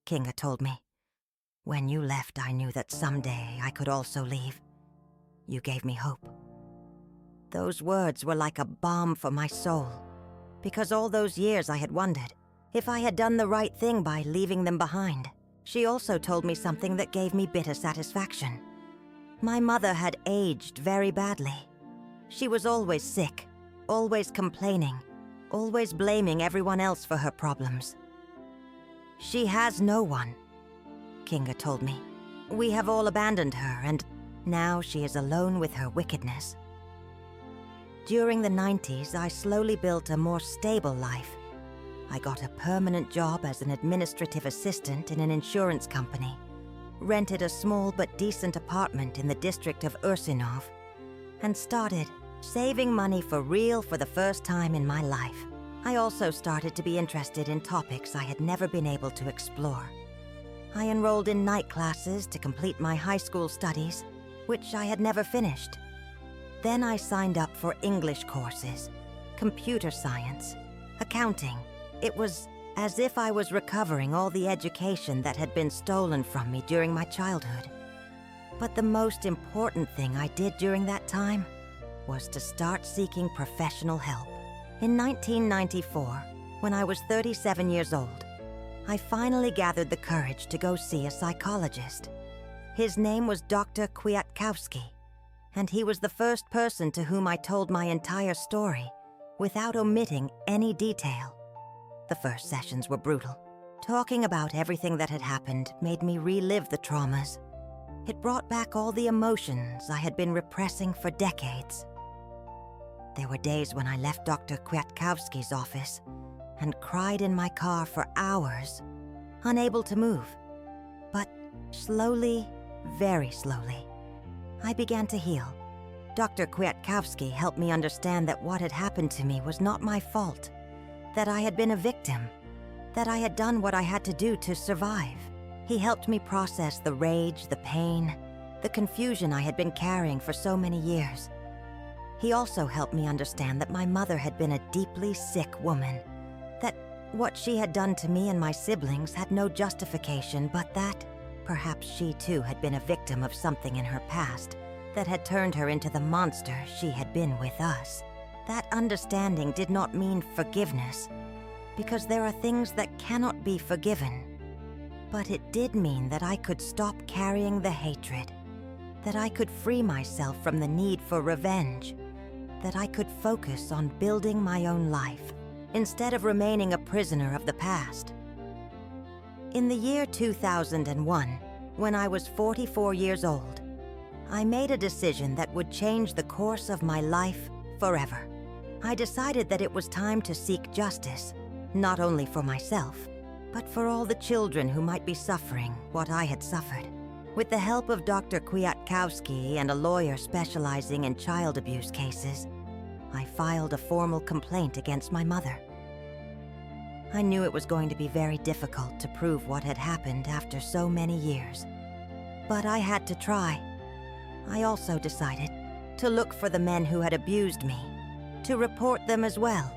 Kinga told me. "When you left, I knew that someday I could also leave. You gave me hope." Those words were like a balm for my soul, because all those years I had wondered if I had done the right thing by leaving them behind. She also told me something that gave me bitter satisfaction. My mother had aged very badly. She was always sick, always complaining, always blaming everyone else for her problems. "She has no one," Kinga told me. "We have all abandoned her, and now she is alone with her wickedness." During the 90s, I slowly built a more stable life. I got a permanent job as an administrative assistant in an insurance company, rented a small but decent apartment in the district of Ursinov, and started saving money for real for the first time in my life. I also started to be interested in topics I had never been able to explore. I enrolled in night classes to complete my high school studies, which I had never finished. Then I signed up for English courses, computer science, accounting. It was as if I was recovering all the education that had been stolen from me during my childhood. But the most important thing I did during that time was to start seeking professional help. In 1994, when I was 37 years old, I finally gathered the courage to go see a psychologist. His name was Dr. Kwiatkowski, and he was the first person to whom I told my entire story without omitting any detail. The first sessions were brutal. Talking about everything that had happened made me relive the traumas. It brought back all the emotions I had been repressing for decades. There were days when I left Dr. Kwiatkowski's office and cried in my car for hours, unable to move. But slowly, very slowly, I began to heal. Dr. Kwiatkowski helped me understand that what had happened to me was not my fault, that I had been a victim, that I had done what I had to do to survive. He helped me process the rage, the pain, the confusion I had been carrying for so many years. He also helped me understand that my mother had been a deeply sick woman, that what she had done to me and my siblings had no justification, but that perhaps she too had been a victim of something in her past that had turned her into the monster she had been with us. That understanding did not mean forgiveness, because there are things that cannot be forgiven. But it did mean that I could stop carrying the hatred, that I could free myself from the need for revenge, that I could focus on building my own life instead of remaining a prisoner of the past. In the year 2001, when I was 44 years old, I made a decision that would change the course of my life forever. I decided that it was time to seek justice, not only for myself, but for all the children who might be suffering what I had suffered. With the help of Dr. Kwiatkowski and a lawyer specializing in child abuse cases, I filed a formal complaint against my mother. I knew it was going to be very difficult to prove what had happened after so many years, but I had to try. I also decided to look for the men who had abused me, to report them as well.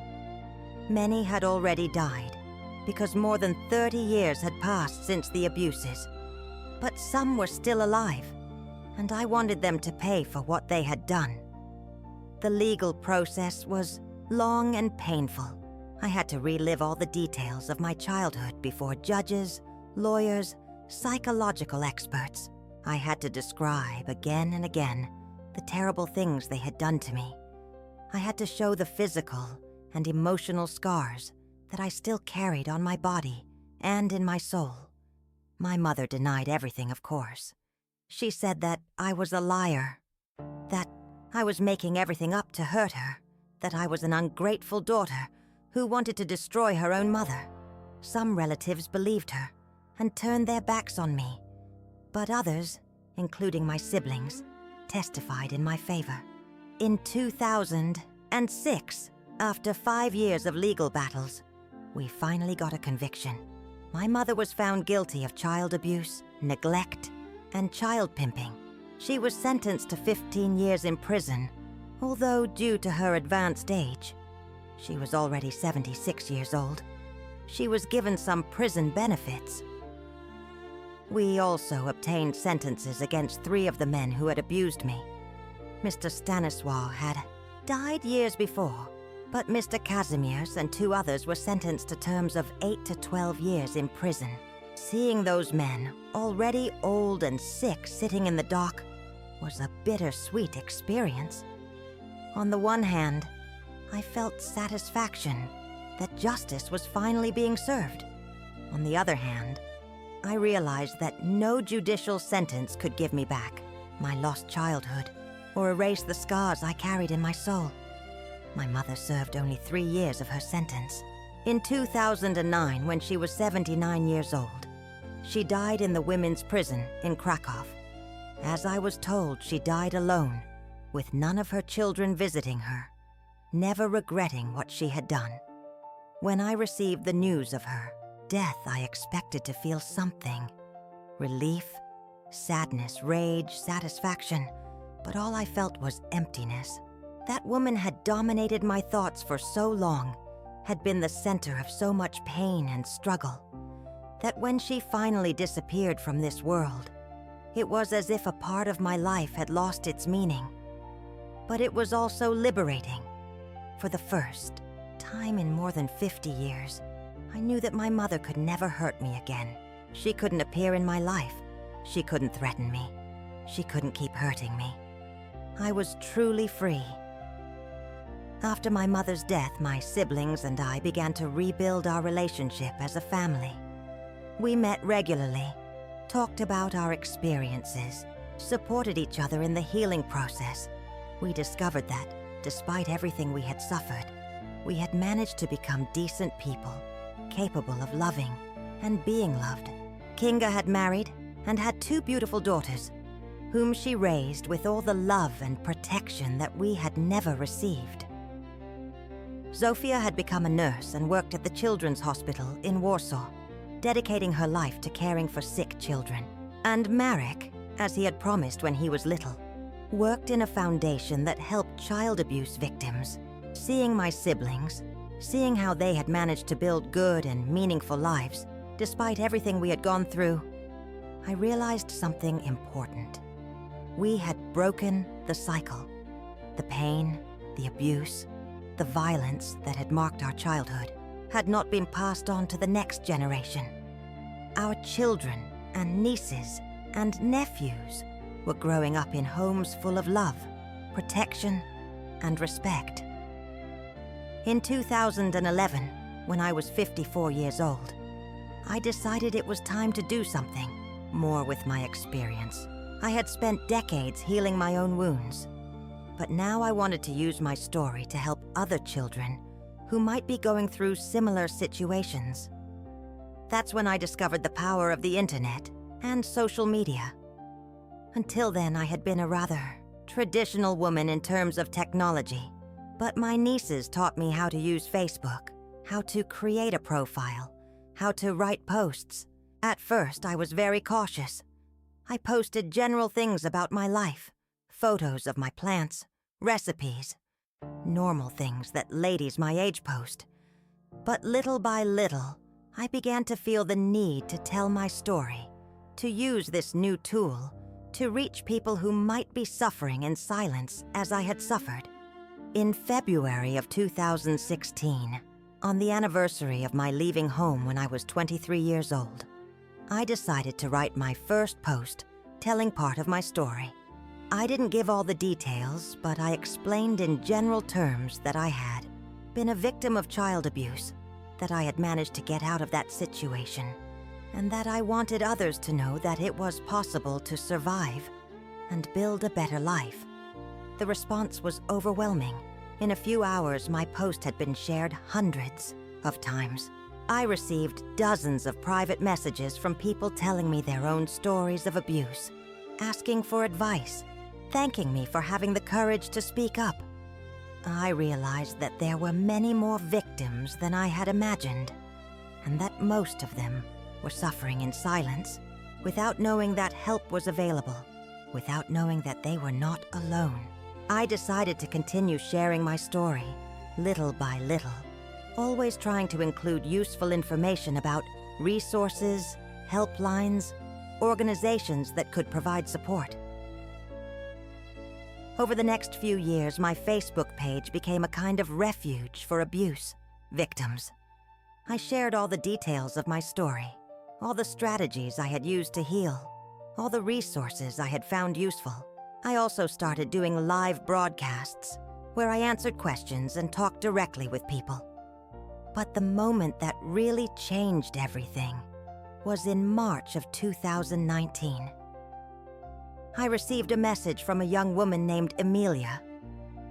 Many had already died, because more than 30 years had passed since the abuses, but some were still alive, and I wanted them to pay for what they had done. The legal process was long and painful. I had to relive all the details of my childhood before judges, lawyers, psychological experts. I had to describe again and again the terrible things they had done to me. I had to show the physical and emotional scars that I still carried on my body and in my soul. My mother denied everything, of course. She said that I was a liar, that I was making everything up to hurt her, that I was an ungrateful daughter who wanted to destroy her own mother. Some relatives believed her and turned their backs on me, but others, including my siblings, testified in my favor. In 2006, after 5 years of legal battles, we finally got a conviction. My mother was found guilty of child abuse, neglect, and child pimping. She was sentenced to 15 years in prison, although due to her advanced age, she was already 76 years old, she was given some prison benefits. We also obtained sentences against 3 of the men who had abused me. Mr. Stanisław had died years before, but Mr. Kazimierz and 2 others were sentenced to terms of 8 to 12 years in prison. Seeing those men, already old and sick, sitting in the dock was a bittersweet experience. On the one hand, I felt satisfaction that justice was finally being served. On the other hand, I realized that no judicial sentence could give me back my lost childhood or erase the scars I carried in my soul. My mother served only 3 years of her sentence. In 2009, when she was 79 years old, she died in the women's prison in Krakow. As I was told, she died alone, with none of her children visiting her, never regretting what she had done. When I received the news of her death, I expected to feel something. Relief, sadness, rage, satisfaction, but all I felt was emptiness. That woman had dominated my thoughts for so long, had been the center of so much pain and struggle, that when she finally disappeared from this world, it was as if a part of my life had lost its meaning. But it was also liberating. For the first time in more than 50 years, I knew that my mother could never hurt me again. She couldn't appear in my life. She couldn't threaten me. She couldn't keep hurting me. I was truly free. After my mother's death, my siblings and I began to rebuild our relationship as a family. We met regularly, talked about our experiences, supported each other in the healing process. We discovered that, despite everything we had suffered, we had managed to become decent people, capable of loving and being loved. Kinga had married and had 2 beautiful daughters, whom she raised with all the love and protection that we had never received. Zofia had become a nurse and worked at the Children's Hospital in Warsaw, dedicating her life to caring for sick children. And Marek, as he had promised when he was little, worked in a foundation that helped child abuse victims. Seeing my siblings, seeing how they had managed to build good and meaningful lives, despite everything we had gone through, I realized something important. We had broken the cycle. The pain, the abuse, the violence that had marked our childhood had not been passed on to the next generation. Our children and nieces and nephews were growing up in homes full of love, protection, and respect. In 2011, when I was 54 years old, I decided it was time to do something more with my experience. I had spent decades healing my own wounds, but now I wanted to use my story to help other children who might be going through similar situations. That's when I discovered the power of the internet and social media. Until then, I had been a rather traditional woman in terms of technology, but my nieces taught me how to use Facebook, how to create a profile, how to write posts. At first, I was very cautious. I posted general things about my life, photos of my plants, recipes, normal things that ladies my age post. But little by little, I began to feel the need to tell my story, to use this new tool to reach people who might be suffering in silence as I had suffered. In February of 2016, on the anniversary of my leaving home when I was 23 years old, I decided to write my first post telling part of my story. I didn't give all the details, but I explained in general terms that I had been a victim of child abuse, that I had managed to get out of that situation, and that I wanted others to know that it was possible to survive and build a better life. The response was overwhelming. In a few hours, my post had been shared hundreds of times. I received dozens of private messages from people telling me their own stories of abuse, asking for advice, thanking me for having the courage to speak up. I realized that there were many more victims than I had imagined, and that most of them were suffering in silence, without knowing that help was available, without knowing that they were not alone. I decided to continue sharing my story, little by little, always trying to include useful information about resources, helplines, organizations that could provide support. Over the next few years, my Facebook page became a kind of refuge for abuse victims. I shared all the details of my story, all the strategies I had used to heal, all the resources I had found useful. I also started doing live broadcasts where I answered questions and talked directly with people. But the moment that really changed everything was in March of 2019. I received a message from a young woman named Emilia,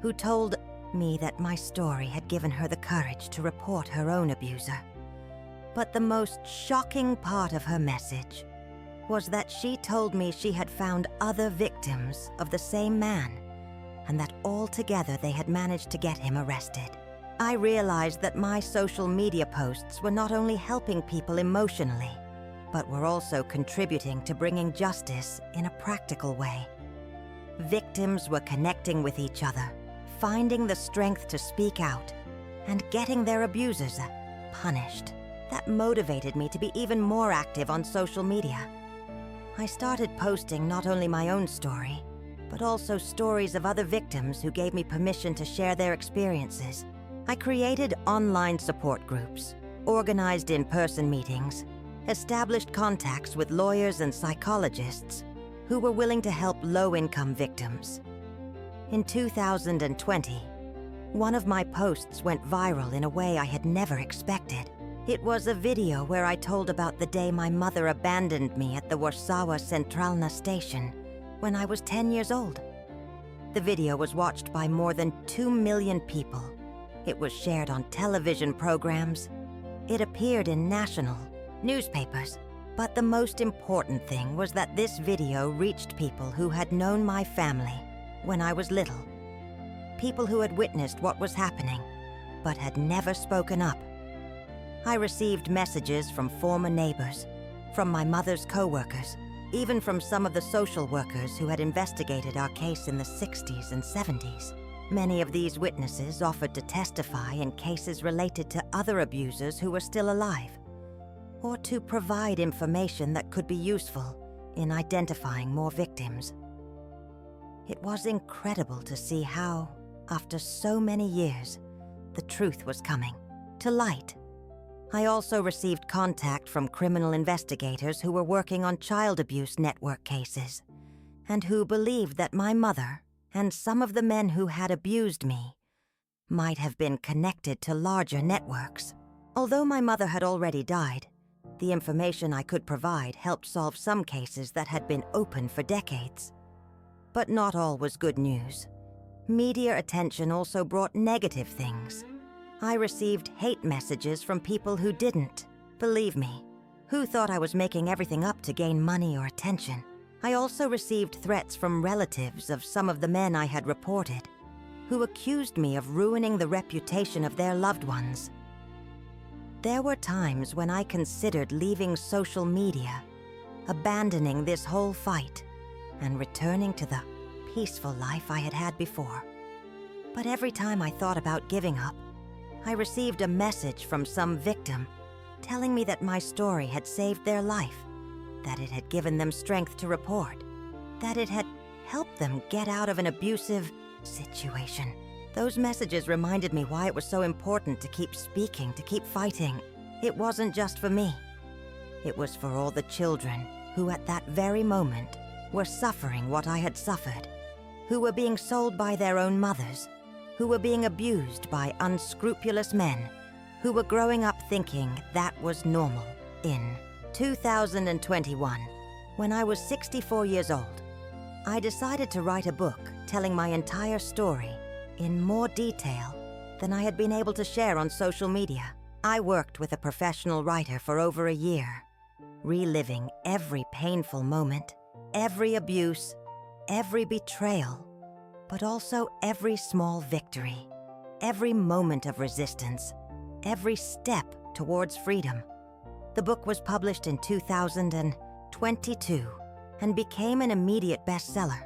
who told me that my story had given her the courage to report her own abuser. But the most shocking part of her message was that she told me she had found other victims of the same man, and that all together they had managed to get him arrested. I realized that my social media posts were not only helping people emotionally, but were also contributing to bringing justice in a practical way. Victims were connecting with each other, finding the strength to speak out, and getting their abusers punished. That motivated me to be even more active on social media. I started posting not only my own story, but also stories of other victims who gave me permission to share their experiences. I created online support groups, organized in-person meetings, established contacts with lawyers and psychologists who were willing to help low-income victims. In 2020, one of my posts went viral in a way I had never expected. It was a video where I told about the day my mother abandoned me at the Warsaw Centralna station when I was 10 years old. The video was watched by more than 2 million people. It was shared on television programs. It appeared in national newspapers. But the most important thing was that this video reached people who had known my family when I was little. People who had witnessed what was happening, but had never spoken up. I received messages from former neighbors, from my mother's co-workers, even from some of the social workers who had investigated our case in the 60s and 70s. Many of these witnesses offered to testify in cases related to other abusers who were still alive, or to provide information that could be useful in identifying more victims. It was incredible to see how, after so many years, the truth was coming to light. I also received contact from criminal investigators who were working on child abuse network cases, and who believed that my mother and some of the men who had abused me might have been connected to larger networks. Although my mother had already died, the information I could provide helped solve some cases that had been open for decades. But not all was good news. Media attention also brought negative things. I received hate messages from people who didn't believe me, who thought I was making everything up to gain money or attention. I also received threats from relatives of some of the men I had reported, who accused me of ruining the reputation of their loved ones. There were times when I considered leaving social media, abandoning this whole fight, and returning to the peaceful life I had had before. But every time I thought about giving up, I received a message from some victim telling me that my story had saved their life, that it had given them strength to report, that it had helped them get out of an abusive situation. Those messages reminded me why it was so important to keep speaking, to keep fighting. It wasn't just for me. It was for all the children who at that very moment were suffering what I had suffered, who were being sold by their own mothers, who were being abused by unscrupulous men, who were growing up thinking that was normal. In 2021, when I was 64 years old, I decided to write a book telling my entire story in more detail than I had been able to share on social media. I worked with a professional writer for over a year, reliving every painful moment, every abuse, every betrayal, but also every small victory, every moment of resistance, every step towards freedom. The book was published in 2022 and became an immediate bestseller.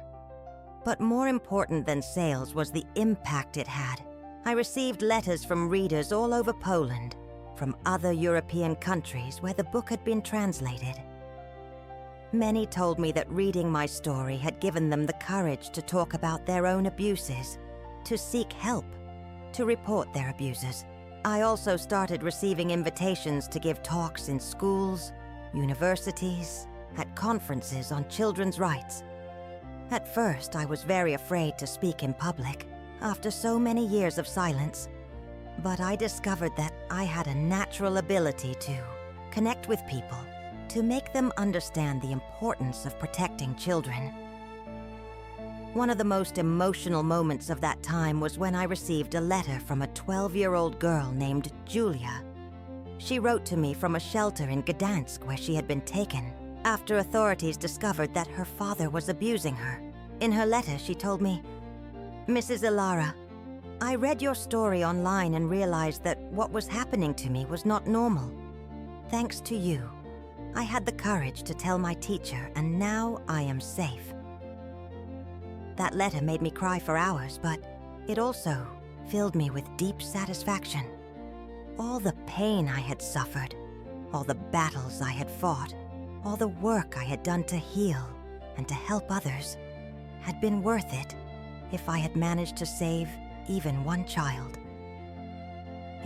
But more important than sales was the impact it had. I received letters from readers all over Poland, from other European countries where the book had been translated. Many told me that reading my story had given them the courage to talk about their own abuses, to seek help, to report their abusers. I also started receiving invitations to give talks in schools, universities, at conferences on children's rights. At first, I was very afraid to speak in public after so many years of silence, but I discovered that I had a natural ability to connect with people, to make them understand the importance of protecting children. One of the most emotional moments of that time was when I received a letter from a 12-year-old girl named Julia. She wrote to me from a shelter in Gdansk where she had been taken after authorities discovered that her father was abusing her. In her letter, she told me, "Mrs. Ilara, I read your story online and realized that what was happening to me was not normal. Thanks to you, I had the courage to tell my teacher, and now I am safe." That letter made me cry for hours, but it also filled me with deep satisfaction. All the pain I had suffered, all the battles I had fought, all the work I had done to heal and to help others had been worth it if I had managed to save even one child.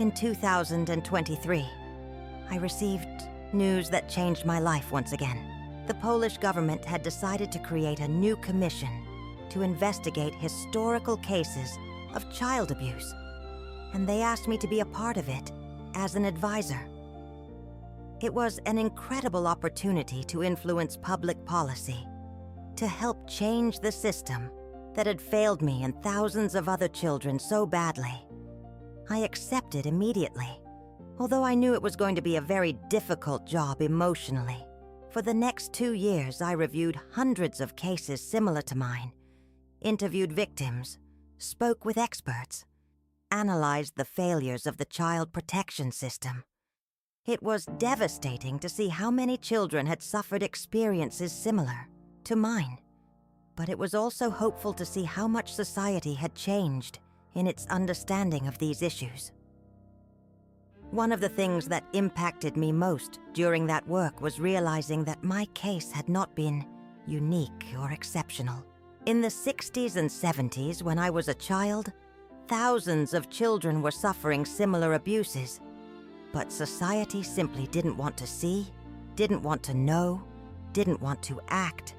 In 2023, I received news that changed my life once again. The Polish government had decided to create a new commission to investigate historical cases of child abuse, and they asked me to be a part of it as an advisor. It was an incredible opportunity to influence public policy, to help change the system that had failed me and thousands of other children so badly. I accepted immediately, although I knew it was going to be a very difficult job emotionally. For the next 2 years, I reviewed hundreds of cases similar to mine, interviewed victims, spoke with experts, analyzed the failures of the child protection system. It was devastating to see how many children had suffered experiences similar to mine, but it was also hopeful to see how much society had changed in its understanding of these issues. One of the things that impacted me most during that work was realizing that my case had not been unique or exceptional. In the 60s and 70s, when I was a child, thousands of children were suffering similar abuses. But society simply didn't want to see, didn't want to know, didn't want to act.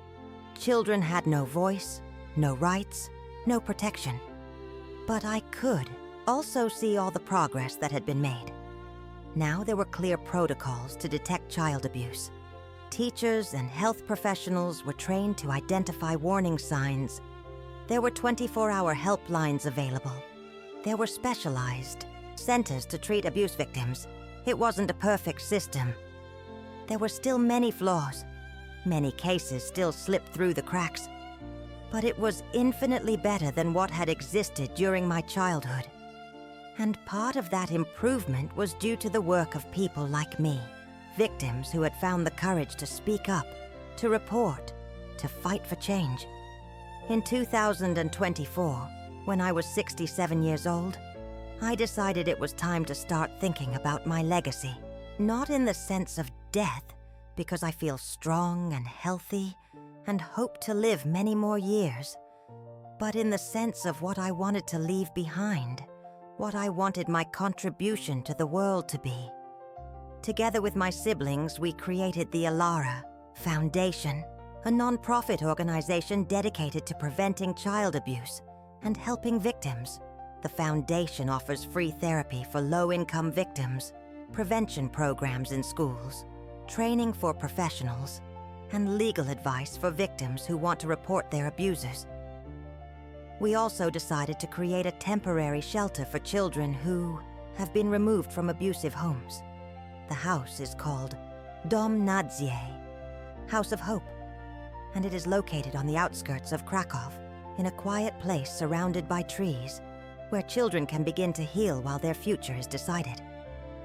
Children had no voice, no rights, no protection. But I could also see all the progress that had been made. Now there were clear protocols to detect child abuse. Teachers and health professionals were trained to identify warning signs. There were 24-hour helplines available. There were specialized centers to treat abuse victims. It wasn't a perfect system. There were still many flaws. Many cases still slipped through the cracks. But it was infinitely better than what had existed during my childhood. And part of that improvement was due to the work of people like me, victims who had found the courage to speak up, to report, to fight for change. In 2024, when I was 67 years old, I decided it was time to start thinking about my legacy. Not in the sense of death, because I feel strong and healthy and hope to live many more years, but in the sense of what I wanted to leave behind, what I wanted my contribution to the world to be. Together with my siblings, we created the Alara Foundation, a non-profit organization dedicated to preventing child abuse and helping victims. The foundation offers free therapy for low-income victims, prevention programs in schools, training for professionals, and legal advice for victims who want to report their abusers. We also decided to create a temporary shelter for children who have been removed from abusive homes. The house is called Dom Nadzie, House of Hope, and it is located on the outskirts of Krakow, in a quiet place surrounded by trees, where children can begin to heal while their future is decided.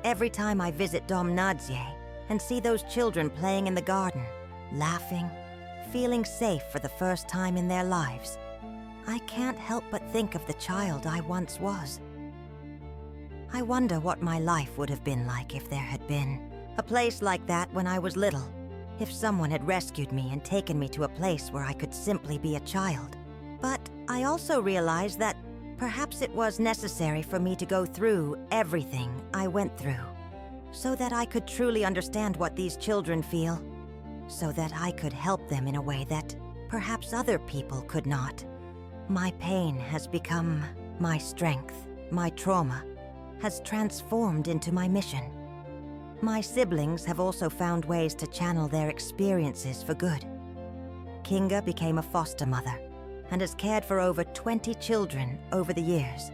Every time I visit Dom Nadzie and see those children playing in the garden, laughing, feeling safe for the first time in their lives, I can't help but think of the child I once was. I wonder what my life would have been like if there had been a place like that when I was little, if someone had rescued me and taken me to a place where I could simply be a child. But I also realized that perhaps it was necessary for me to go through everything I went through, so that I could truly understand what these children feel, so that I could help them in a way that perhaps other people could not. My pain has become my strength. My trauma has transformed into my mission. My siblings have also found ways to channel their experiences for good. Kinga became a foster mother and has cared for over 20 children over the years.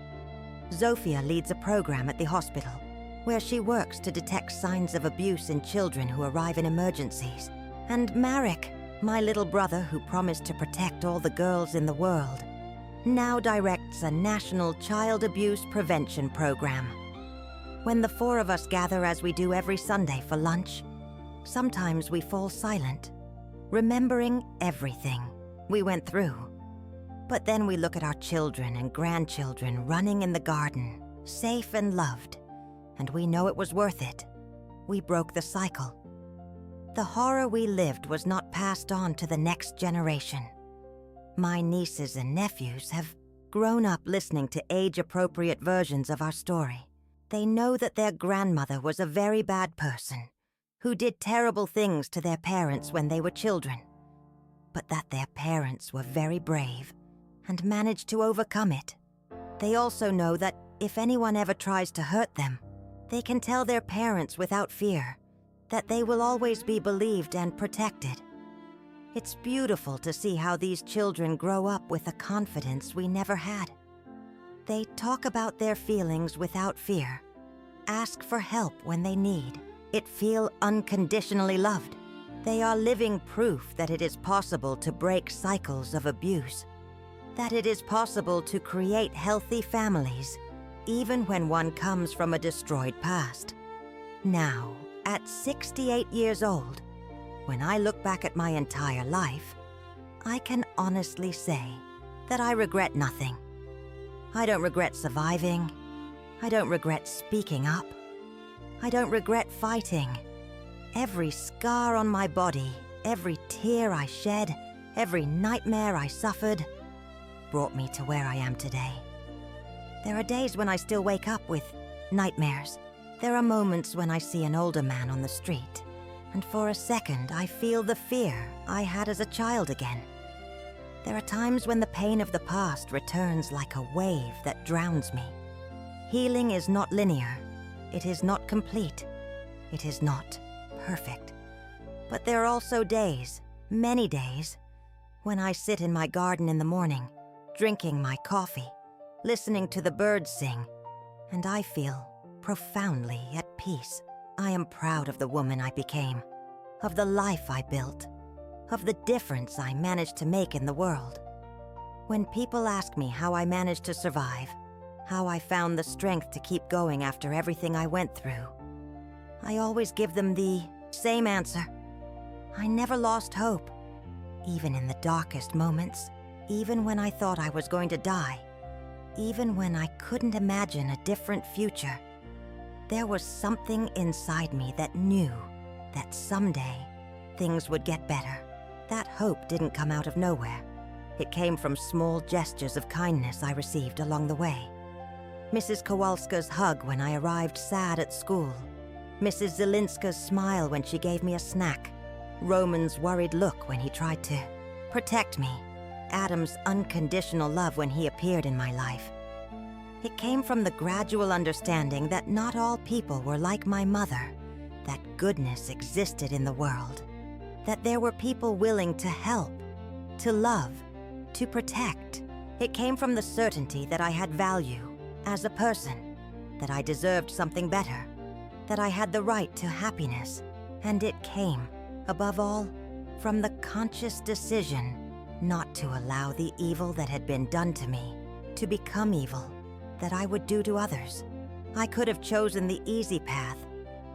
Zofia leads a program at the hospital where she works to detect signs of abuse in children who arrive in emergencies. And Marek, my little brother who promised to protect all the girls in the world, now directs a national child abuse prevention program. When the four of us gather as we do every Sunday for lunch, sometimes we fall silent, remembering everything we went through. But then we look at our children and grandchildren running in the garden, safe and loved, and we know it was worth it. We broke the cycle. The horror we lived was not passed on to the next generation. My nieces and nephews have grown up listening to age-appropriate versions of our story. They know that their grandmother was a very bad person who did terrible things to their parents when they were children, but that their parents were very brave and managed to overcome it. They also know that if anyone ever tries to hurt them, they can tell their parents without fear that they will always be believed and protected. It's beautiful to see how these children grow up with a confidence we never had. They talk about their feelings without fear, ask for help when they need it, feel unconditionally loved. They are living proof that it is possible to break cycles of abuse, that it is possible to create healthy families, even when one comes from a destroyed past. Now, at 68 years old, when I look back at my entire life, I can honestly say that I regret nothing. I don't regret surviving. I don't regret speaking up. I don't regret fighting. Every scar on my body, every tear I shed, every nightmare I suffered, brought me to where I am today. There are days when I still wake up with nightmares, There are moments when I see an older man on the street, and for a second I feel the fear I had as a child again. There are times when the pain of the past returns like a wave that drowns me. Healing is not linear. It is not complete. It is not perfect. But there are also days, many days, when I sit in my garden in the morning, drinking my coffee, listening to the birds sing, and I feel profoundly at peace. I am proud of the woman I became, of the life I built, of the difference I managed to make in the world. When people ask me how I managed to survive, how I found the strength to keep going after everything I went through, I always give them the same answer. I never lost hope, even in the darkest moments, even when I thought I was going to die, even when I couldn't imagine a different future. There was something inside me that knew that someday things would get better. That hope didn't come out of nowhere. It came from small gestures of kindness I received along the way. Mrs. Kowalska's hug when I arrived sad at school. Mrs. Zelinska's smile when she gave me a snack. Roman's worried look when he tried to protect me. Adam's unconditional love when he appeared in my life. It came from the gradual understanding that not all people were like my mother, that goodness existed in the world, that there were people willing to help, to love, to protect. It came from the certainty that I had value as a person, that I deserved something better, that I had the right to happiness, and it came, above all, from the conscious decision not to allow the evil that had been done to me to become evil that I would do to others. I could have chosen the easy path,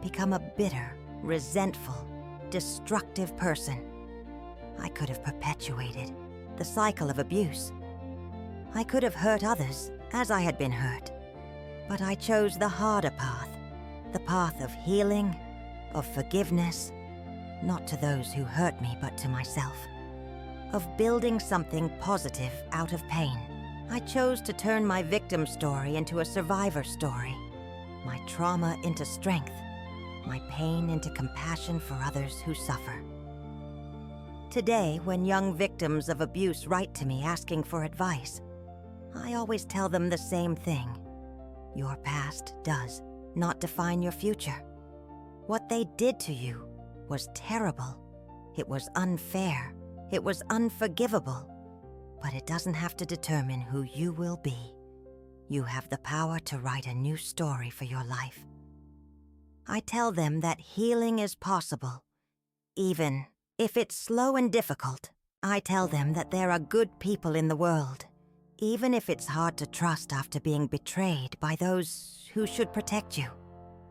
become a bitter, resentful, destructive person. I could have perpetuated the cycle of abuse. I could have hurt others as I had been hurt. But I chose the harder path, the path of healing, of forgiveness, not to those who hurt me, but to myself, of building something positive out of pain. I chose to turn my victim story into a survivor story, my trauma into strength, my pain into compassion for others who suffer. Today, when young victims of abuse write to me asking for advice, I always tell them the same thing. Your past does not define your future. What they did to you was terrible. It was unfair. It was unforgivable. But it doesn't have to determine who you will be. You have the power to write a new story for your life. I tell them that healing is possible, even if it's slow and difficult. I tell them that there are good people in the world, even if it's hard to trust after being betrayed by those who should protect you.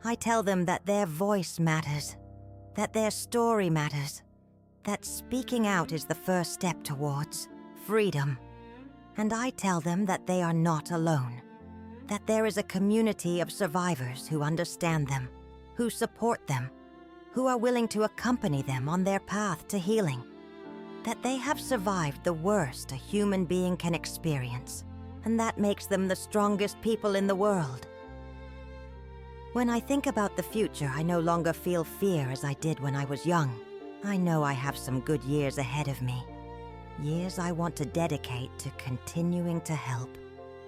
I tell them that their voice matters, that their story matters, that speaking out is the first step towards freedom. And I tell them that they are not alone, that there is a community of survivors who understand them, who support them, who are willing to accompany them on their path to healing, that they have survived the worst a human being can experience, and that makes them the strongest people in the world. When I think about the future, I no longer feel fear as I did when I was young. I know I have some good years ahead of me. Years I want to dedicate to continuing to help,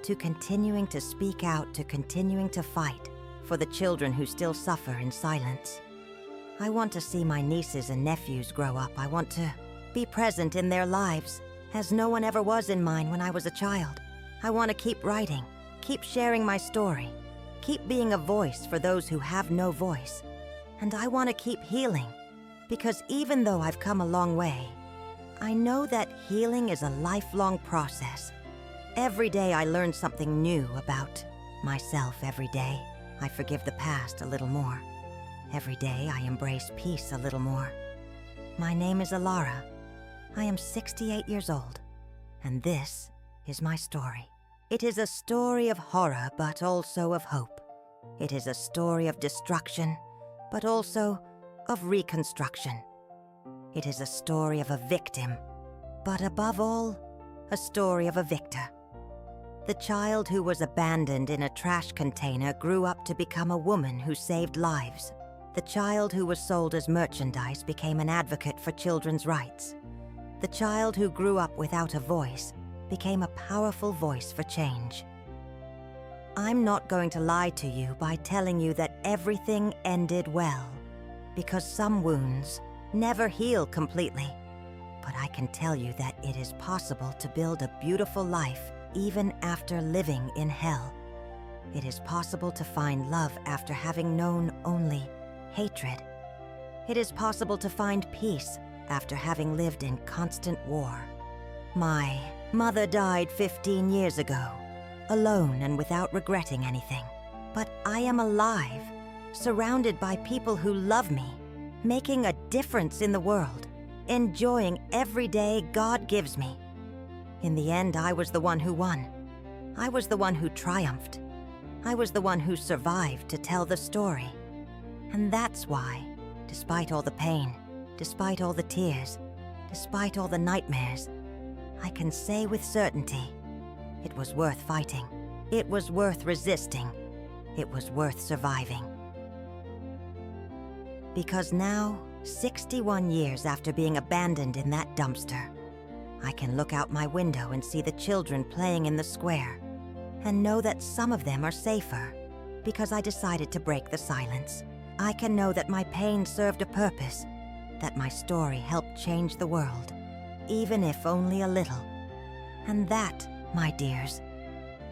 to continuing to speak out, to continuing to fight for the children who still suffer in silence. I want to see my nieces and nephews grow up. I want to be present in their lives, as no one ever was in mine when I was a child. I want to keep writing, keep sharing my story, keep being a voice for those who have no voice. And I want to keep healing, because even though I've come a long way, I know that healing is a lifelong process. Every day I learn something new about myself. Every day I forgive the past a little more. Every day I embrace peace a little more. My name is Alara. I am 68 years old, and this is my story. It is a story of horror, but also of hope. It is a story of destruction, but also of reconstruction. It is a story of a victim, but above all, a story of a victor. The child who was abandoned in a trash container grew up to become a woman who saved lives. The child who was sold as merchandise became an advocate for children's rights. The child who grew up without a voice became a powerful voice for change. I'm not going to lie to you by telling you that everything ended well, because some wounds never heal completely. But I can tell you that it is possible to build a beautiful life even after living in hell. It is possible to find love after having known only hatred. It is possible to find peace after having lived in constant war. My mother died 15 years ago, alone and without regretting anything. But I am alive, surrounded by people who love me, making a difference in the world, enjoying every day God gives me. In the end, I was the one who won. I was the one who triumphed. I was the one who survived to tell the story. And that's why, despite all the pain, despite all the tears, despite all the nightmares, I can say with certainty, it was worth fighting. It was worth resisting. It was worth surviving. Because now, 61 years after being abandoned in that dumpster, I can look out my window and see the children playing in the square, and know that some of them are safer because I decided to break the silence. I can know that my pain served a purpose, that my story helped change the world, even if only a little. And that, my dears,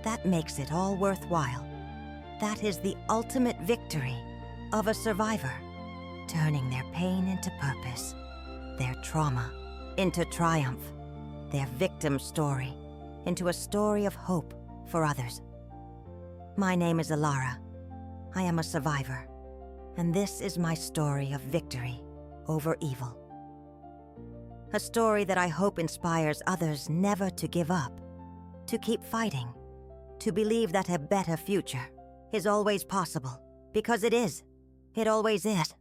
that makes it all worthwhile. That is the ultimate victory of a survivor, turning their pain into purpose, their trauma into triumph, their victim story into a story of hope for others. My name is Alara. I am a survivor, and this is my story of victory over evil. A story that I hope inspires others never to give up, to keep fighting, to believe that a better future is always possible, because it is. It always is.